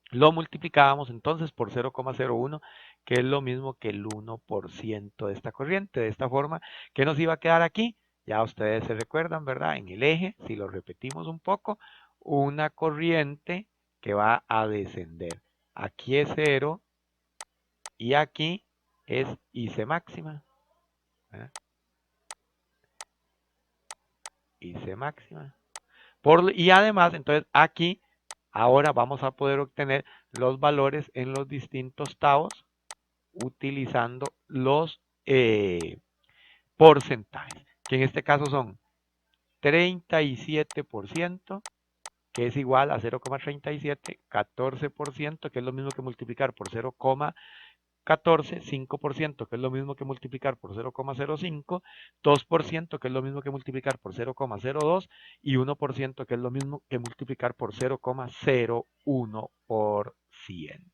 lo multiplicábamos entonces por 0,01, que es lo mismo que el 1% de esta corriente. De esta forma, ¿qué nos iba a quedar aquí? Ya ustedes se recuerdan, ¿verdad? En el eje, si lo repetimos un poco, una corriente que va a descender. Aquí es 0 y aquí es IC máxima. ¿Eh? IC máxima. Y además, entonces aquí, ahora vamos a poder obtener los valores en los distintos tavos utilizando los porcentajes, que en este caso son 37%, que es igual a 0,37, 14%, que es lo mismo que multiplicar por 0,14, 5%, que es lo mismo que multiplicar por 0,05, 2%, que es lo mismo que multiplicar por 0,02, y 1%, que es lo mismo que multiplicar por 0,01%.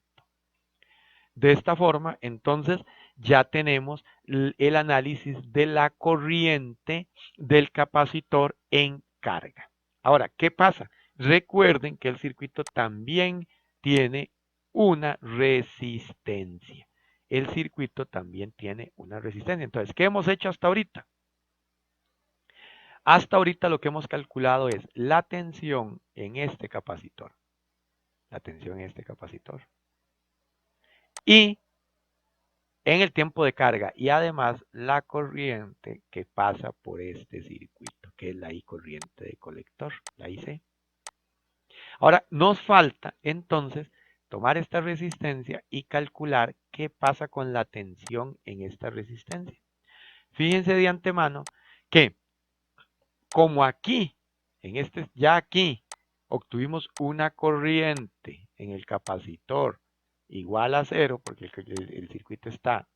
De esta forma, entonces, ya tenemos el análisis de la corriente del capacitor en carga. Ahora, ¿qué pasa? Recuerden que el circuito también tiene una resistencia. El circuito también tiene una resistencia. Entonces, ¿qué hemos hecho hasta ahorita? Hasta ahorita lo que hemos calculado es la tensión en este capacitor. La tensión en este capacitor. Y en el tiempo de carga y además la corriente que pasa por este circuito, que es la I corriente de colector, la IC. Ahora, nos falta entonces tomar esta resistencia y calcular qué pasa con la tensión en esta resistencia. Fíjense de antemano que como aquí, ya aquí, obtuvimos una corriente en el capacitor igual a 0, porque el circuito está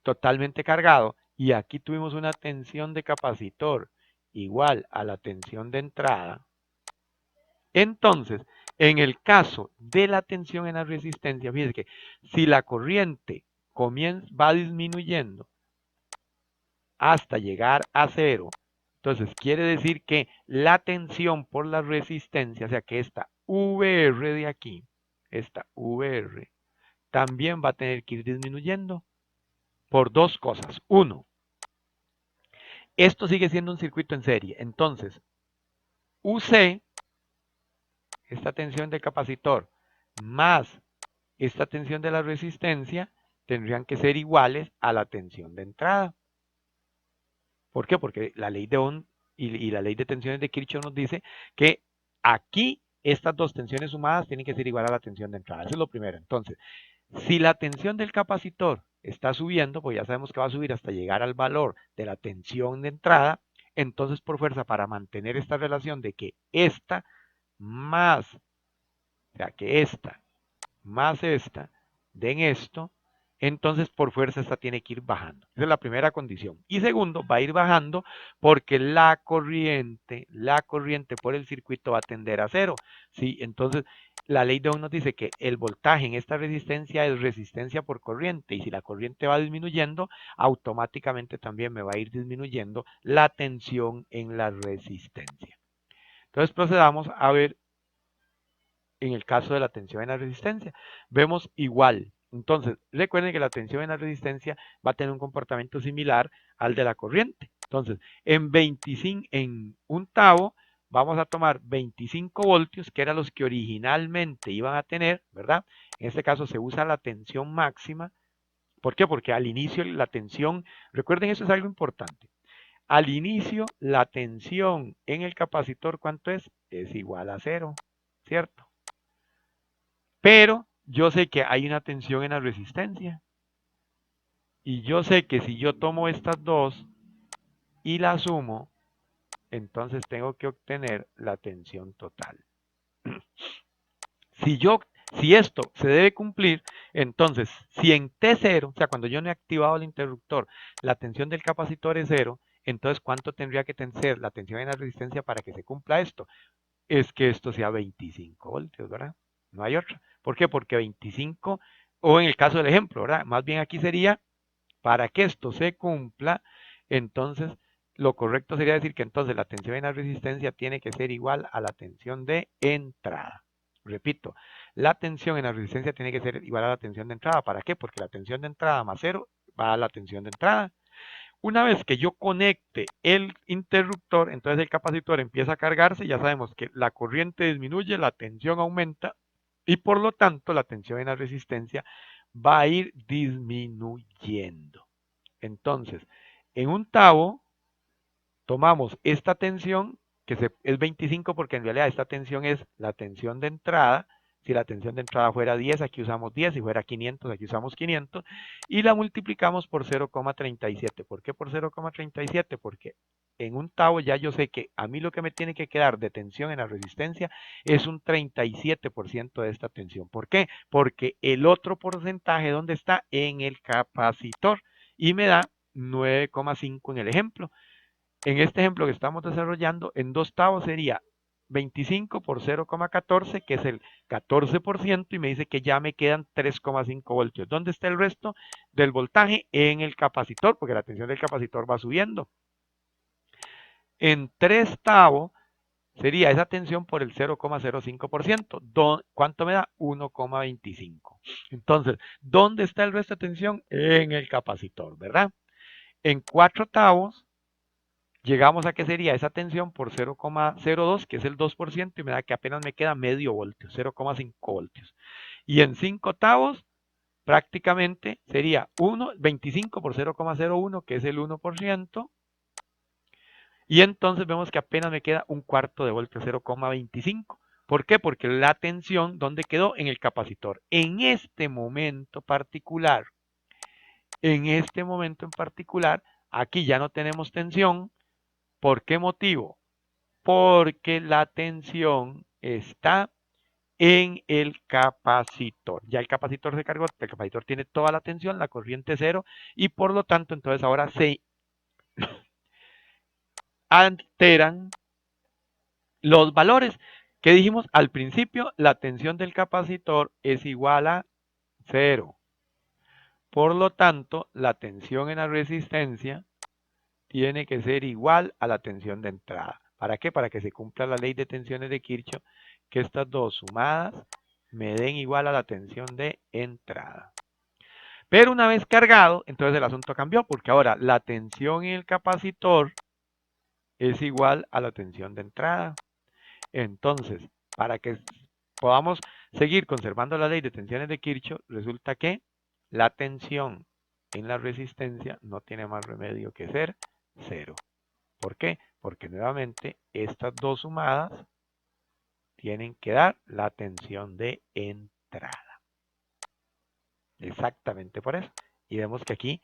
totalmente cargado, y aquí tuvimos una tensión de capacitor igual a la tensión de entrada. Entonces, en el caso de la tensión en la resistencia, fíjense que si la corriente va disminuyendo hasta llegar a 0, entonces quiere decir que la tensión por la resistencia, o sea que esta VR de aquí, esta VR, también va a tener que ir disminuyendo por dos cosas. Uno, esto sigue siendo un circuito en serie. Entonces, UC, esta tensión del capacitor, más esta tensión de la resistencia, tendrían que ser iguales a la tensión de entrada. ¿Por qué? Porque la ley de Ohm y la ley de tensiones de Kirchhoff nos dice que aquí estas dos tensiones sumadas tienen que ser igual a la tensión de entrada. Eso es lo primero. Entonces, si la tensión del capacitor está subiendo, pues ya sabemos que va a subir hasta llegar al valor de la tensión de entrada, entonces por fuerza, para mantener esta relación de que esta más, o sea, que esta más esta den esto, entonces por fuerza esta tiene que ir bajando. Esa es la primera condición. Y segundo, va a ir bajando porque la corriente por el circuito va a tender a 0. ¿Sí? Entonces, la ley de Ohm nos dice que el voltaje en esta resistencia es resistencia por corriente. Y si la corriente va disminuyendo, automáticamente también me va a ir disminuyendo la tensión en la resistencia. Entonces procedamos a ver en el caso de la tensión en la resistencia. Vemos igual. Entonces, recuerden que la tensión en la resistencia va a tener un comportamiento similar al de la corriente. Entonces, en 25, en un tavo, vamos a tomar 25 voltios, que eran los que originalmente iban a tener, ¿verdad? En este caso se usa la tensión máxima. ¿Por qué? Porque al inicio la tensión, recuerden, eso es algo importante. Al inicio la tensión en el capacitor, ¿cuánto es? Es igual a 0, ¿cierto? Pero yo sé que hay una tensión en la resistencia. Y yo sé que si yo tomo estas dos y las sumo, entonces tengo que obtener la tensión total. Si esto se debe cumplir, entonces si en T0, o sea, cuando yo no he activado el interruptor, la tensión del capacitor es 0, entonces ¿cuánto tendría que ser la tensión en la resistencia para que se cumpla esto? Es que esto sea 25 voltios, ¿verdad? No hay otra. ¿Por qué? Porque 25, o en el caso del ejemplo, ¿verdad? Más bien aquí sería, para que esto se cumpla, entonces lo correcto sería decir que entonces la tensión en la resistencia tiene que ser igual a la tensión de entrada. Repito, la tensión en la resistencia tiene que ser igual a la tensión de entrada. ¿Para qué? Porque la tensión de entrada más 0 va a la tensión de entrada. Una vez que yo conecte el interruptor, entonces el capacitor empieza a cargarse. Ya sabemos que la corriente disminuye, la tensión aumenta y por lo tanto la tensión en la resistencia va a ir disminuyendo. Entonces, en un tabo tomamos esta tensión, que es 25 porque en realidad esta tensión es la tensión de entrada. Si la tensión de entrada fuera 10, aquí usamos 10, si fuera 500, aquí usamos 500, y la multiplicamos por 0,37. ¿Por qué por 0,37? Porque en un tabo ya yo sé que a mí lo que me tiene que quedar de tensión en la resistencia es un 37% de esta tensión. ¿Por qué? Porque el otro porcentaje, ¿dónde está? En el capacitor, y me da 9,5 en el ejemplo. En este ejemplo que estamos desarrollando, en 2 tavos sería 25 por 0,14, que es el 14%, y me dice que ya me quedan 3,5 voltios. ¿Dónde está el resto del voltaje? En el capacitor, porque la tensión del capacitor va subiendo. En 3 tavos sería esa tensión por el 0,05%. ¿Cuánto me da? 1,25. Entonces, ¿dónde está el resto de tensión? En el capacitor, ¿verdad? En 4 tavos llegamos a que sería esa tensión por 0,02, que es el 2%, y me da que apenas me queda medio voltio, 0,5 voltios. Y en 5 octavos, prácticamente sería 25 por 0,01, que es el 1%, y entonces vemos que apenas me queda un cuarto de voltio, 0,25. ¿Por qué? Porque la tensión, ¿dónde quedó? En el capacitor. En este momento en particular, aquí ya no tenemos tensión. ¿Por qué motivo? Porque la tensión está en el capacitor. Ya el capacitor se cargó, el capacitor tiene toda la tensión, la corriente cero, y por lo tanto entonces ahora se alteran los valores que dijimos al principio. La tensión del capacitor es igual a 0. Por lo tanto, la tensión en la resistencia tiene que ser igual a la tensión de entrada. ¿Para qué? Para que se cumpla la ley de tensiones de Kirchhoff, que estas dos sumadas me den igual a la tensión de entrada. Pero una vez cargado, entonces el asunto cambió, porque ahora la tensión en el capacitor es igual a la tensión de entrada. Entonces, para que podamos seguir conservando la ley de tensiones de Kirchhoff, resulta que la tensión en la resistencia no tiene más remedio que ser 0. ¿Por qué? Porque nuevamente estas dos sumadas tienen que dar la tensión de entrada. Exactamente por eso. Y vemos que aquí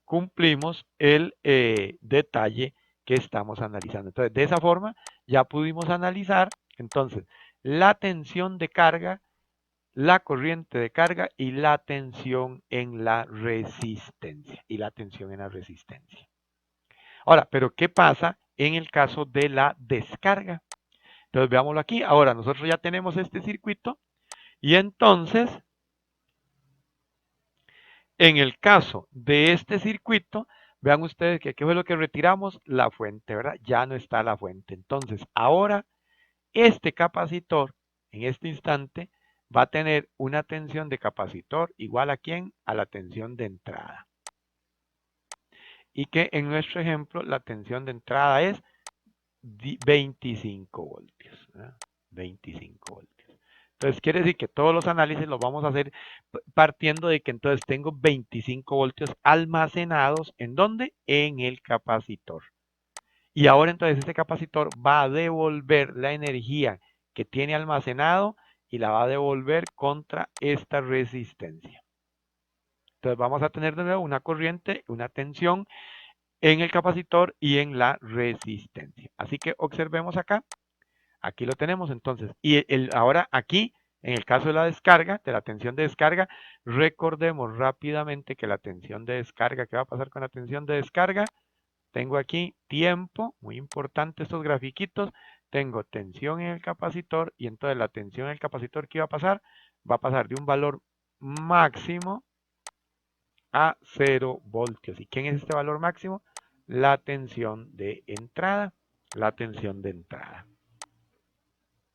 cumplimos el detalle que estamos analizando. Entonces, de esa forma ya pudimos analizar entonces la tensión de carga, la corriente de carga y la tensión en la resistencia. Ahora, pero ¿qué pasa en el caso de la descarga? Entonces veámoslo aquí. Ahora nosotros ya tenemos este circuito y entonces en el caso de este circuito, vean ustedes que ¿qué fue lo que retiramos? La fuente, ¿verdad? Ya no está la fuente. Entonces ahora este capacitor en este instante va a tener una tensión de capacitor igual a ¿quién? A la tensión de entrada. Y que en nuestro ejemplo la tensión de entrada es 25 voltios. 25 voltios. Entonces quiere decir que todos los análisis los vamos a hacer partiendo de que entonces tengo 25 voltios almacenados. ¿En dónde? En el capacitor. Y ahora entonces este capacitor va a devolver la energía que tiene almacenado y la va a devolver contra esta resistencia. Entonces vamos a tener de nuevo una corriente, una tensión en el capacitor y en la resistencia. Así que observemos acá. Aquí lo tenemos entonces. Y ahora aquí, en el caso de la descarga, de la tensión de descarga, recordemos rápidamente que la tensión de descarga, ¿qué va a pasar con la tensión de descarga? Tengo aquí tiempo, muy importante estos grafiquitos. Tengo tensión en el capacitor y entonces la tensión en el capacitor, ¿qué va a pasar? Va a pasar de un valor máximo a 0 voltios. ¿Y quién es este valor máximo? La tensión de entrada. La tensión de entrada.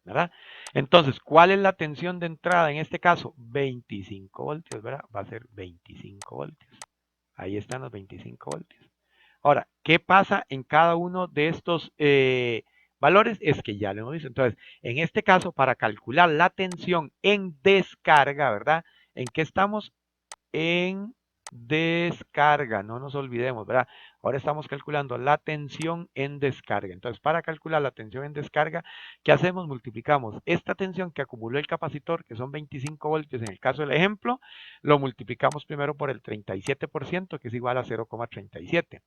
¿Verdad? Entonces, ¿cuál es la tensión de entrada en este caso? 25 voltios, ¿verdad? Va a ser 25 voltios. Ahí están los 25 voltios. Ahora, ¿qué pasa en cada uno de estos valores? Es que ya lo hemos visto. Entonces, en este caso, para calcular la tensión en descarga, ¿verdad? ¿En qué estamos? En descarga, no nos olvidemos, ¿verdad? Ahora estamos calculando la tensión en descarga. Entonces, para calcular la tensión en descarga, ¿qué hacemos? Multiplicamos esta tensión que acumuló el capacitor, que son 25 voltios en el caso del ejemplo, lo multiplicamos primero por el 37%, que es igual a 0,37.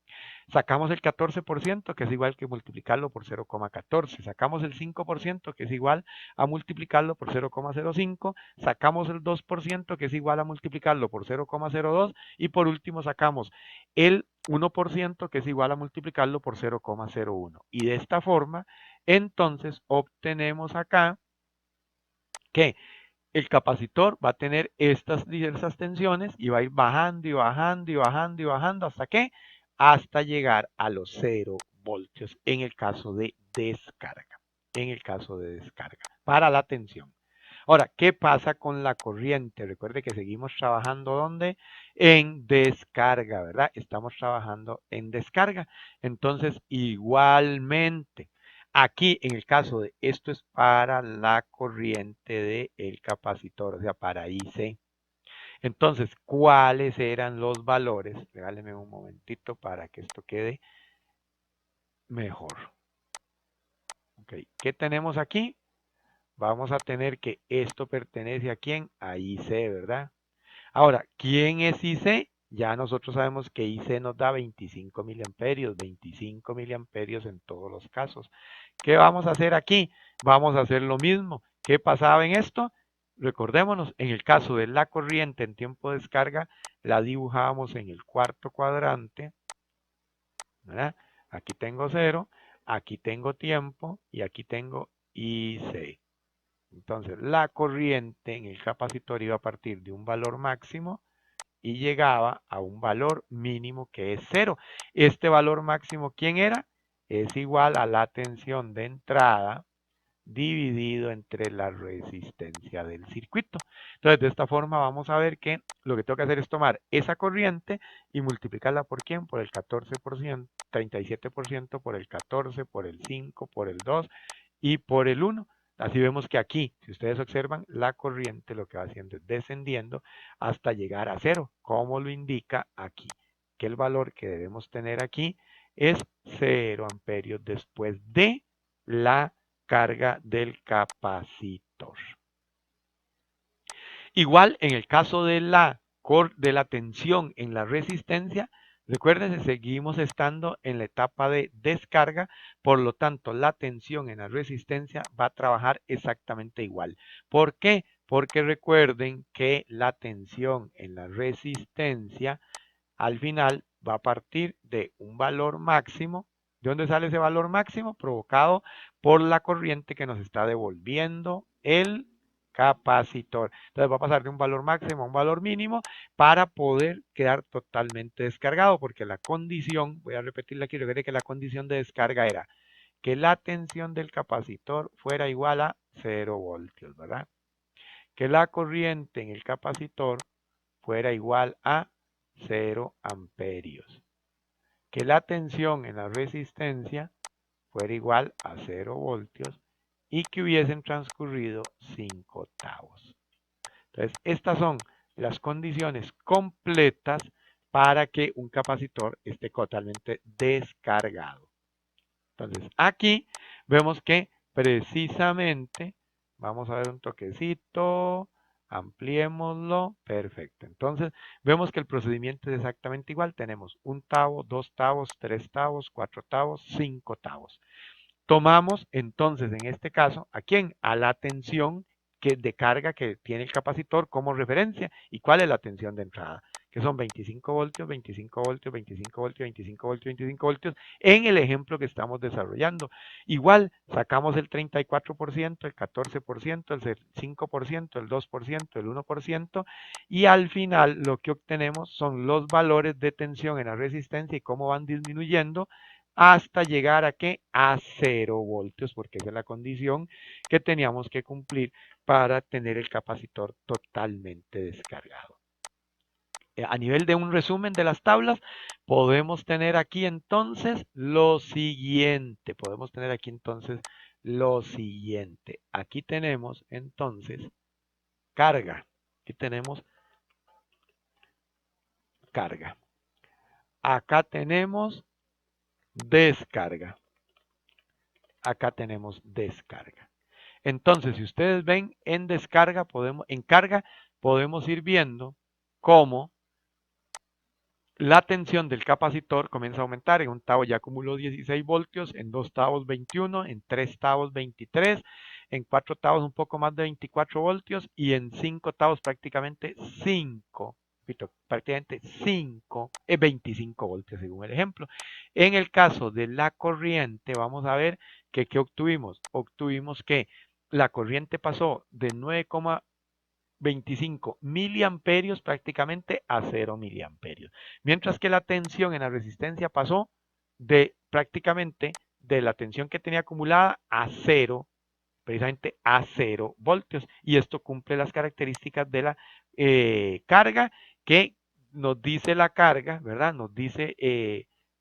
Sacamos el 14%, que es igual que multiplicarlo por 0,14. Sacamos el 5%, que es igual a multiplicarlo por 0,05. Sacamos el 2%, que es igual a multiplicarlo por 0,02. Y por último sacamos el 1%, que es igual a multiplicarlo por 0,01. Y de esta forma, entonces obtenemos acá que el capacitor va a tener estas diversas tensiones y va a ir bajando y bajando y bajando y bajando hasta que hasta llegar a los 0 voltios en el caso de descarga. En el caso de descarga para la tensión. Ahora, ¿qué pasa con la corriente? Recuerde que seguimos trabajando ¿dónde? En descarga, ¿verdad? Estamos trabajando en descarga. Entonces, igualmente, aquí en el caso de esto es para la corriente del capacitor, o sea, para IC. Entonces, ¿cuáles eran los valores? Regáleme un momentito para que esto quede mejor. Ok, ¿qué tenemos aquí? Vamos a tener que esto pertenece a quién? A IC, ¿verdad? Ahora, ¿quién es IC? Ya nosotros sabemos que IC nos da 25 miliamperios, 25 miliamperios en todos los casos. ¿Qué vamos a hacer aquí? Vamos a hacer lo mismo. ¿Qué pasaba en esto? Recordémonos, en el caso de la corriente en tiempo de descarga, la dibujábamos en el cuarto cuadrante, ¿verdad? Aquí tengo 0, aquí tengo tiempo y aquí tengo IC. Entonces, la corriente en el capacitor iba a partir de un valor máximo y llegaba a un valor mínimo que es 0. Este valor máximo, ¿quién era? Es igual a la tensión de entrada dividido entre la resistencia del circuito. Entonces, de esta forma vamos a ver que lo que tengo que hacer es tomar esa corriente y multiplicarla por quién? Por el 14%, 37% por el 14, por el 5, por el 2 y por el 1. Así vemos que aquí, si ustedes observan, la corriente lo que va haciendo es descendiendo hasta llegar a 0, como lo indica aquí, que el valor que debemos tener aquí es 0 amperios después de la carga del capacitor. Igual en el caso de la tensión en la resistencia, recuerden, seguimos estando en la etapa de descarga, por lo tanto la tensión en la resistencia va a trabajar exactamente igual. ¿Por qué? Porque recuerden que la tensión en la resistencia al final va a partir de un valor máximo. ¿De dónde sale ese valor máximo? Provocado por la corriente que nos está devolviendo el capacitor. Entonces va a pasar de un valor máximo a un valor mínimo para poder quedar totalmente descargado, porque la condición, voy a repetirla aquí, recuerde que la condición de descarga era que la tensión del capacitor fuera igual a 0 voltios, ¿verdad? Que la corriente en el capacitor fuera igual a 0 amperios. Que la tensión en la resistencia fuera igual a 0 voltios y que hubiesen transcurrido 5 octavos. Entonces, estas son las condiciones completas para que un capacitor esté totalmente descargado. Entonces, aquí vemos que precisamente, vamos a ver un toquecito, ampliémoslo, perfecto. Entonces, vemos que el procedimiento es exactamente igual. Tenemos 1 tavo, 2 tavos, 3 tavos, 4 tavos, 5 tavos. Tomamos entonces en este caso, ¿a quién? A la tensión de carga que tiene el capacitor como referencia. ¿Y cuál es la tensión de entrada? Que son 25 voltios, 25 voltios, 25 voltios, 25 voltios, 25 voltios en el ejemplo que estamos desarrollando. Igual sacamos el 34%, el 14%, el 5%, el 2%, el 1% y al final lo que obtenemos son los valores de tensión en la resistencia y cómo van disminuyendo hasta llegar a ¿qué? A 0 voltios, porque esa es la condición que teníamos que cumplir para tener el capacitor totalmente descargado. A nivel de un resumen de las tablas, podemos tener aquí entonces lo siguiente. Aquí tenemos entonces carga. Aquí tenemos carga. Acá tenemos descarga. Acá tenemos descarga. Entonces, si ustedes ven en descarga, en carga, podemos ir viendo cómo la tensión del capacitor comienza a aumentar. En 1 tavo ya acumuló 16 voltios, en 2 tavos 21, en 3 tavos 23, en 4 tavos un poco más de 24 voltios y en 5 tavos prácticamente 25 voltios según el ejemplo. En el caso de la corriente, vamos a ver que ¿qué obtuvimos? Obtuvimos que la corriente pasó de 9,25 miliamperios prácticamente a 0 miliamperios. Mientras que la tensión en la resistencia pasó de prácticamente de la tensión que tenía acumulada a 0, precisamente a 0 voltios. Y esto cumple las características de la carga que nos dice la carga, ¿verdad? Nos dice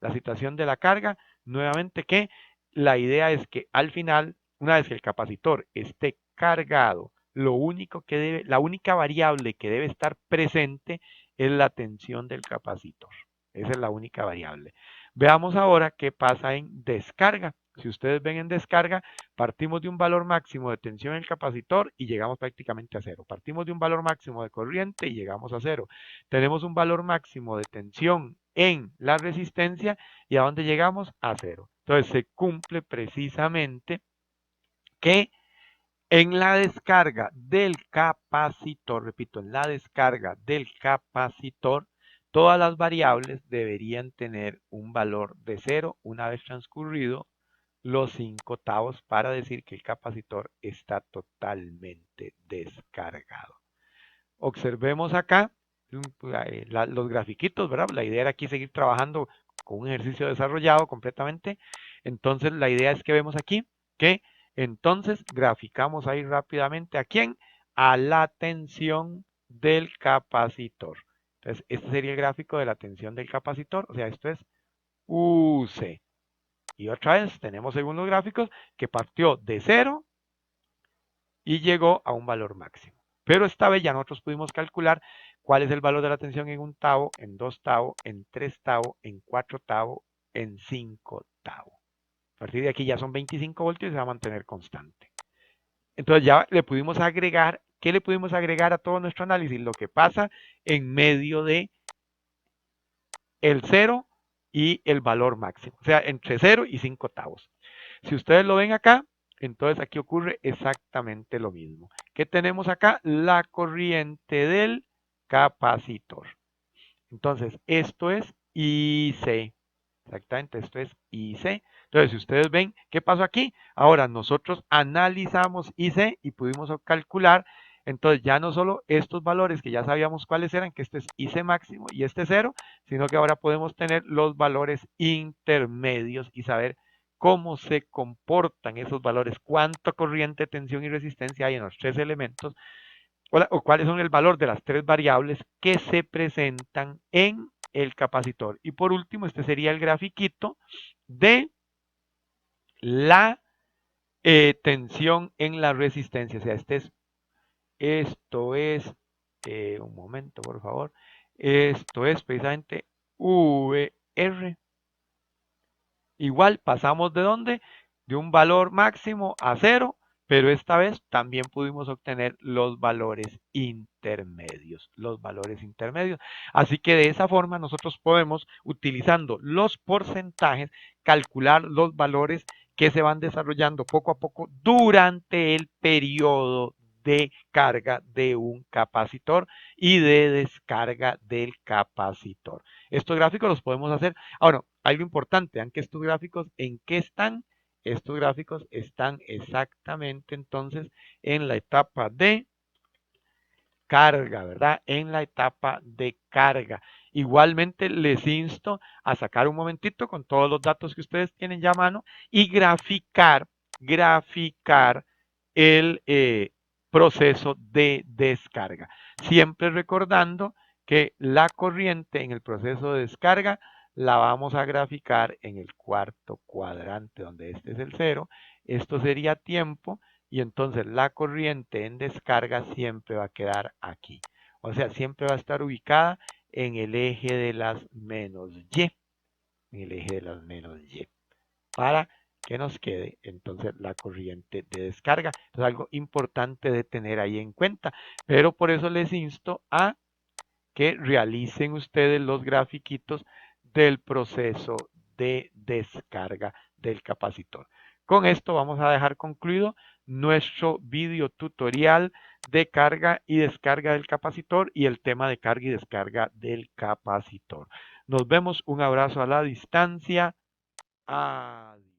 la situación de la carga. Nuevamente que la idea es que al final, una vez que el capacitor esté cargado, la única variable que debe estar presente es la tensión del capacitor. Esa es la única variable. Veamos ahora qué pasa en descarga. Si ustedes ven en descarga, partimos de un valor máximo de tensión en el capacitor y llegamos prácticamente a 0. Partimos de un valor máximo de corriente y llegamos a 0. Tenemos un valor máximo de tensión en la resistencia y ¿a dónde llegamos? A 0. Entonces se cumple precisamente que en la descarga del capacitor, repito, en la descarga del capacitor, todas las variables deberían tener un valor de 0 una vez transcurrido los 5 octavos para decir que el capacitor está totalmente descargado. Observemos acá los grafiquitos, ¿verdad? La idea era aquí seguir trabajando con un ejercicio desarrollado completamente. Entonces la idea es que vemos aquí que entonces graficamos ahí rápidamente a quién, a la tensión del capacitor. Entonces este sería el gráfico de la tensión del capacitor, o sea, esto es UC. Y otra vez tenemos según los gráficos que partió de 0 y llegó a un valor máximo. Pero esta vez ya nosotros pudimos calcular cuál es el valor de la tensión en 1 tavo, en 2 tavo, en 3 tavo, en 4 tavo, en 5 tavo. A partir de aquí ya son 25 voltios y se va a mantener constante. Entonces ya le pudimos agregar, ¿qué le pudimos agregar a todo nuestro análisis? Lo que pasa en medio de el 0 y el valor máximo. O sea, entre 0 y 5 tavos. Si ustedes lo ven acá, entonces aquí ocurre exactamente lo mismo. ¿Qué tenemos acá? La corriente del capacitor. Entonces, esto es IC. Exactamente, esto es IC. Entonces, si ustedes ven, ¿qué pasó aquí? Ahora nosotros analizamos IC y pudimos calcular, entonces ya no solo estos valores que ya sabíamos cuáles eran, que este es IC máximo y este 0, sino que ahora podemos tener los valores intermedios y saber cómo se comportan esos valores, cuánta corriente, tensión y resistencia hay en los tres elementos, o cuáles son el valor de las tres variables que se presentan en el capacitor. Y por último, este sería el grafiquito de la tensión en la resistencia. O sea, esto es, un momento por favor, esto es precisamente VR. Igual pasamos de dónde? De un valor máximo a 0, pero esta vez también pudimos obtener los valores intermedios, Así que de esa forma nosotros podemos, utilizando los porcentajes, calcular los valores que se van desarrollando poco a poco durante el periodo de carga de un capacitor y de descarga del capacitor. Estos gráficos los podemos hacer. Ahora, algo importante, aunque estos gráficos, ¿en qué están? Estos gráficos están exactamente entonces en la etapa de carga, ¿verdad? En la etapa de carga. Igualmente les insto a sacar un momentito con todos los datos que ustedes tienen ya a mano y graficar el proceso de descarga. Siempre recordando que la corriente en el proceso de descarga la vamos a graficar en el cuarto cuadrante, donde este es el 0. Esto sería tiempo y entonces la corriente en descarga siempre va a quedar aquí. O sea, siempre va a estar ubicada en el eje de las menos Y. En el eje de las menos Y. Para que nos quede entonces la corriente de descarga. Es algo importante de tener ahí en cuenta. Pero por eso les insto a que realicen ustedes los grafiquitos del proceso de descarga del capacitor. Con esto vamos a dejar concluido nuestro video tutorial de carga y descarga del capacitor y el tema de carga y descarga del capacitor. Nos vemos, un abrazo a la distancia. Adiós.